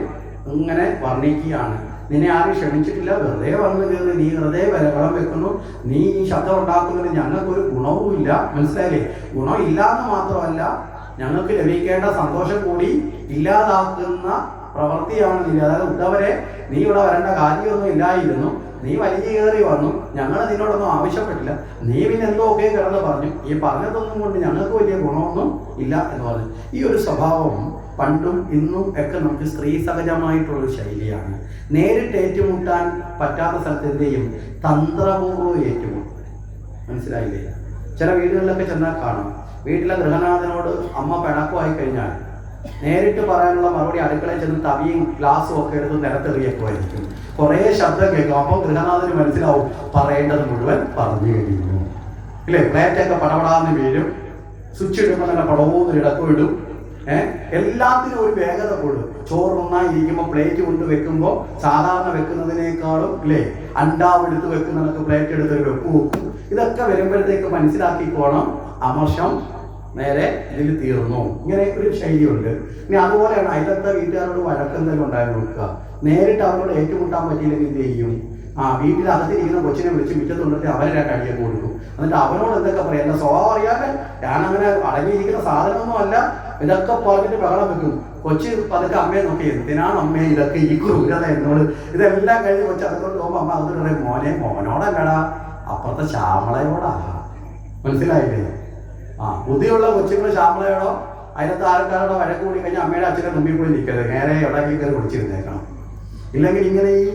ഇങ്ങനെ വർണ്ണിക്കുകയാണ്. നിന്നെ ആരും ക്ഷമിച്ചിട്ടില്ല, വെറുതെ വന്നു കയറി നീ വെറുതെ വളം വെക്കുന്നു, നീ ഈ ശബ്ദം ഉണ്ടാക്കുന്നതിന് ഞങ്ങൾക്കൊരു ഗുണവും ഇല്ല. മനസ്സിലായില്ലേ? ഗുണം ഇല്ലാന്ന് മാത്രമല്ല, ഞങ്ങൾക്ക് ലഭിക്കേണ്ട സന്തോഷം കൂടി ഇല്ലാതാക്കുന്ന പ്രവൃത്തിയാണ് നിന്റെ. അതായത് ഉദ്ധവരെ, നീ ഇവിടെ വരേണ്ട കാര്യമൊന്നും ഇല്ലായിരുന്നു, നീ വലിഞ്ഞു കയറി വന്നു, ഞങ്ങൾ നിന്നോടൊന്നും ആവശ്യപ്പെട്ടില്ല, നീ പിന്നെ എന്തോ ഒക്കെ കിടന്ന് പറഞ്ഞു, ഈ പറഞ്ഞതൊന്നും കൊണ്ട് ഞങ്ങൾക്ക് വലിയ ഗുണമൊന്നും ഇല്ല എന്ന് പറഞ്ഞു. ഈ ഒരു സ്വഭാവം പണ്ടും ഇന്നും ഒക്കെ നമുക്ക് സ്ത്രീ സഹജമായിട്ടുള്ളൊരു ശൈലിയാണ്. നേരിട്ട് ഏറ്റുമുട്ടാൻ പറ്റാത്ത സ്ഥലത്തിൻ്റെയും തന്ത്രപൂർവ്വം ഏറ്റുമുട്ടും. മനസ്സിലായില്ലേ? ചില വീടുകളിലൊക്കെ ചെന്നാൽ കാണാം, വീട്ടിലെ ഗൃഹനാഥനോട് അമ്മ പിണക്കമായി കഴിഞ്ഞാൽ നേരിട്ട് പറയാനുള്ള മറുപടി അടുക്കളയിൽ ചെന്ന് തവിയും ഗ്ലാസും ഒക്കെ എടുത്ത് നിലത്തെറിയക്കുമായിരിക്കും. കുറേ ശബ്ദം കേൾക്കും. അപ്പോൾ ഗൃഹനാഥന് മനസ്സിലാവും പറയേണ്ടത് മുഴുവൻ പറഞ്ഞു കഴിഞ്ഞു ഇല്ലേ? പ്ലേറ്റൊക്കെ പടപടാന്ന് വീഴും, സ്വിച്ച് ഇടുമ്പോൾ തന്നെ പടവൂന്ന് ഇടക്കും ഇടും. എല്ലാത്തിനും ഒരു വേഗത കൂടും. ചോറ് നന്നായി ഇരിക്കുമ്പോൾ പ്ലേറ്റ് കൊണ്ട് വെക്കുമ്പോൾ സാധാരണ വെക്കുന്നതിനേക്കാളും ഇല്ലേ, അണ്ടാവ് എടുത്ത് വെക്കുന്നതൊക്കെ പ്ലേറ്റ് എടുത്ത് വെക്കും. ഇതൊക്കെ വരുമ്പോഴത്തേക്ക് മനസ്സിലാക്കിക്കോണം, അമർഷം നേരെ ഇതിൽ തീർന്നു. ഇങ്ങനെ ഒരു ശൈലിയുണ്ട്. ഇനി അതുപോലെയാണ് അയലത്തെ വീട്ടുകാരോട് വഴക്കെന്തെങ്കിലും ഉണ്ടായി നോക്കുക. നേരിട്ട് അവരോട് ഏറ്റുമുട്ടാൻ പറ്റിയില്ലെങ്കിൽ എന്ത് ചെയ്യും? വീട്ടിലകത്തിരിക്കുന്ന കൊച്ചിനെ വിളിച്ച് മുറ്റത്തുണ്ടിട്ട് അവരെ കടിയൊക്കെ കൊടുക്കും. എന്നിട്ട് അവനോട് എന്തൊക്കെ പറയാം, എന്താ സ്വഭാവം അറിയാതെ ഞാനങ്ങനെ അടങ്ങിയിരിക്കുന്ന സാധനമൊന്നും അല്ല, ഇതൊക്കെ പറഞ്ഞിട്ട് ബഹളം വെക്കും. കൊച്ച് പതുക്കെ അമ്മയെ നോക്കി, എന്തിനാണ് അമ്മയെ ഇതൊക്കെ ഈ ക്രൂരത എന്നോട്? ഇതെല്ലാം കഴിഞ്ഞ് കൊച്ചു അതുകൊണ്ട് പോകുമ്പോൾ അമ്മ അതുകൊണ്ട് പറയും, മോനോടല്ലടാ, അപ്പുറത്തെ ശ്യാമളയോടാ. മനസ്സിലായില്ലേ? ബുദ്ധിയുള്ള കൊച്ചുങ്ങൾ ശ്യാമളയോടോ അതിനകത്ത് ആൾക്കാരോടോ വഴക്ക് കൂടി കഴിഞ്ഞാൽ അമ്മയുടെ അച്ഛനെ മുമ്പിൽ പോയി നിൽക്കരുത്, നേരെ എവിടേക്ക് കയറി കുടിച്ചിരുന്നേക്കണം. ഇല്ലെങ്കിൽ ഇങ്ങനെ ഈ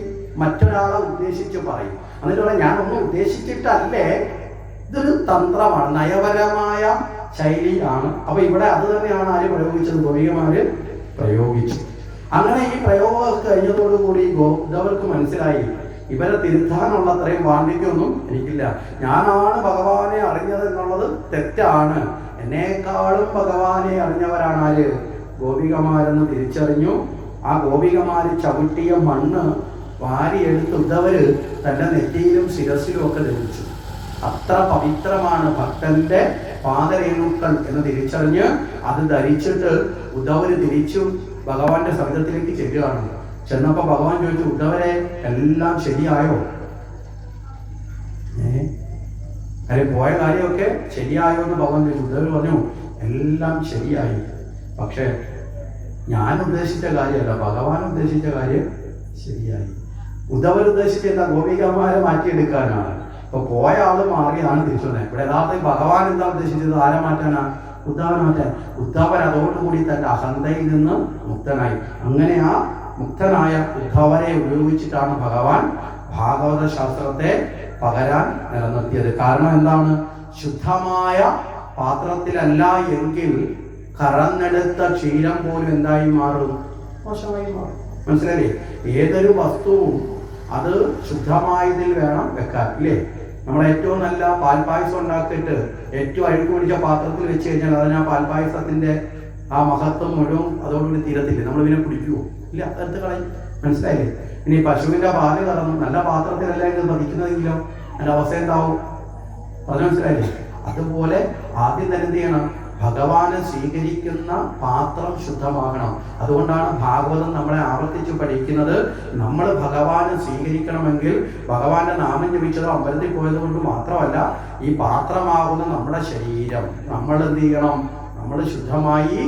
മറ്റൊരാളെ ഉദ്ദേശിച്ച് പറയും. എന്നിട്ട് പറയാം, ഞാനൊന്നും ഉദ്ദേശിച്ചിട്ടല്ലേ, ഇതൊരു തന്ത്രമാണ്, നയപരമായ ശൈലിയാണ്. അപ്പൊ ഇവിടെ അത് തന്നെയാണ് ആര് പ്രയോഗിച്ചത്? ഗോപികമാര് പ്രയോഗിച്ചു. അങ്ങനെ ഈ പ്രയോഗമൊക്കെ കഴിഞ്ഞതോടുകൂടി ഉദ്ധവർക്ക് മനസ്സിലായി, ഇവരെ തിരുത്താനുള്ള അത്രയും പാണ്ഡിത്യമൊന്നും എനിക്കില്ല, ഞാനാണ് ഭഗവാനെ അറിഞ്ഞത് എന്നുള്ളത് തെറ്റാണ്, എന്നേക്കാളും ഭഗവാനെ അറിഞ്ഞവരാണ് ആര്? ഗോപികമാരെന്ന് തിരിച്ചറിഞ്ഞു. ആ ഗോപികമാര് ചവിട്ടിയ മണ്ണ് വാരിയെടുത്ത് ഉദ്ധവര് തൻ്റെ നെറ്റിയിലും ശിരസിലും ഒക്കെ ധരിച്ചു. അത്ര പവിത്രമാണ് ഭക്തന്റെ പാദരേണുക്കൾ എന്ന് തിരിച്ചറിഞ്ഞ് അത് ധരിച്ചിട്ട് ഉദ്ധവര് തിരിച്ചു ഭഗവാന്റെ സവിധത്തിലേക്ക് ചെല്ലുകയാണ്. ചെന്നപ്പോ ഭഗവാൻ ചോദിച്ചു, ഉദ്ധവരെ എല്ലാം ശരിയായോ? കാര്യം പോയ കാര്യമൊക്കെ ശരിയായോ എന്ന് ഭഗവാൻ ചോദിച്ചു. ഉദ്ധവർ പറഞ്ഞു, എല്ലാം ശരിയായി, പക്ഷെ ഞാൻ ഉദ്ദേശിച്ച കാര്യമല്ല, ഭഗവാൻ ഉദ്ദേശിച്ച കാര്യം ശരിയായി. ഉദ്ധവർ ഉദ്ദേശിച്ച എന്താ? ഗോപികമാരെ മാറ്റിയെടുക്കാനാണ്. അപ്പൊ പോയ ആള് മാറിയാണ് തിരിച്ചു വന്നത്. ഇവിടെ യഥാർത്ഥത്തിൽ ഭഗവാൻ എന്താ ഉദ്ദേശിച്ചത്? ആരെ മാറ്റാനാണ്? ഉദ്ധവനെ മാറ്റാൻ. ഉദ്ധവൻ അതോടുകൂടി തന്റെ അഹന്തയിൽ നിന്ന് മുക്തനായി. അങ്ങനെ ആ മുക്തനായ ഉദ്ധവനെ ഉപയോഗിച്ചിട്ടാണ് ഭഗവാൻ ഭാഗവത ശാസ്ത്രത്തെ പകരാൻ നിലനിർത്തിയത്. കാരണം എന്താണ്? ശുദ്ധമായ പാത്രത്തിലല്ല എങ്കിൽ കറന്നെടുത്ത ക്ഷീരം പോലും എന്തായി മാറും? മോശമായി മാറും. മനസ്സിലായില്ലേ? ഏതൊരു വസ്തുവും അത് ശുദ്ധമായതിൽ വേണം വെക്കാൻ, ഇല്ലേ? നമ്മൾ ഏറ്റവും നല്ല പാൽപ്പായസം ഉണ്ടാക്കിയിട്ട് ഏറ്റവും അഴുക്ക് പിടിച്ച പാത്രത്തിൽ വെച്ച് കഴിഞ്ഞാൽ അതിന് ആ പാൽപ്പായസത്തിന്റെ ആ മഹത്വം മുഴുവൻ അതോടുകൂടി തീരത്തില്ലേ? നമ്മൾ പിന്നെ കുടിക്കുവോ? ഇല്ല, അതെടുത്ത് കളയും. മനസ്സിലായില്ലേ? ഇനി പശുവിന്റെ പാല് കറന്നു നല്ല പാത്രത്തിലല്ല ഇത് പതിക്കുന്നതെങ്കിലോ അതിന്റെ അവസ്ഥ എന്താവും? അത് മനസ്സിലായില്ലേ? അതുപോലെ ആദ്യം തന്നെ എന്ത് ചെയ്യണം? ഭഗവാനെ സ്വീകരിക്കുന്ന പാത്രം ശുദ്ധമാകണം. അതുകൊണ്ടാണ് ഭാഗവതം നമ്മളെ ആവർത്തിച്ച് പഠിക്കുന്നത്. നമ്മൾ ഭഗവാനെ സ്വീകരിക്കണമെങ്കിൽ ഭഗവാന്റെ നാമം ജപിച്ചതോ അമ്പലത്തിൽ പോയത് കൊണ്ട് മാത്രമല്ല, ഈ പാത്രമാകുന്ന നമ്മുടെ ശരീരം നമ്മൾ എന്ത് ചെയ്യണം? നമ്മൾ ശുദ്ധമായി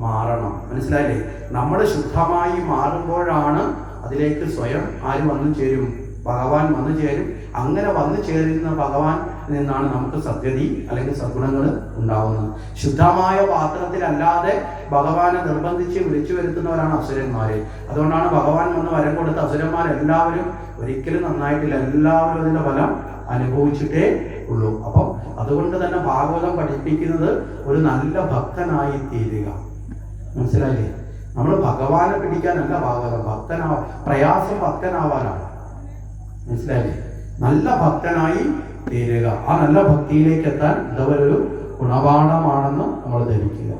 മാറണം. മനസ്സിലായില്ലേ? നമ്മൾ ശുദ്ധമായി മാറുമ്പോഴാണ് അതിലേക്ക് സ്വയം ആര് വന്നു ചേരും? ഭഗവാൻ വന്നു ചേരും. അങ്ങനെ വന്നു ചേരുന്ന ഭഗവാൻ നിന്നാണ് നമുക്ക് സദ്ഗതി അല്ലെങ്കിൽ സദ്ഗുണങ്ങൾ ഉണ്ടാവുന്നത്. ശുദ്ധമായ പാത്രത്തിലല്ലാതെ ഭഗവാനെ നിർബന്ധിച്ച് വിളിച്ചു വരുത്തുന്നവരാണ് അസുരന്മാര്. അതുകൊണ്ടാണ് ഭഗവാൻ വന്ന് വരം കൊടുത്ത അസുരന്മാരെല്ലാവരും ഒരിക്കലും നന്നായിട്ടില്ല. എല്ലാവരും അതിന്റെ ഫലം അനുഭവിച്ചിട്ടേ ഉള്ളൂ. അപ്പം അതുകൊണ്ട് തന്നെ ഭാഗവതം പഠിപ്പിക്കുന്നത് ഒരു നല്ല ഭക്തനായി തീരുക. മനസ്സിലായില്ലേ? നമ്മൾ ഭഗവാനെ പിടിക്കാനല്ല ഭാഗവതം, പ്രയാസം ഭക്തനാവാനാണ്. മനസ്സിലായില്ലേ? നല്ല ഭക്തനായി തീരുക. ആ നല്ല ഭക്തിയിലേക്ക് എത്താൻ ഇതവരൊരു ഗുണപാഠമാണെന്ന് നമ്മൾ ധരിക്കുക.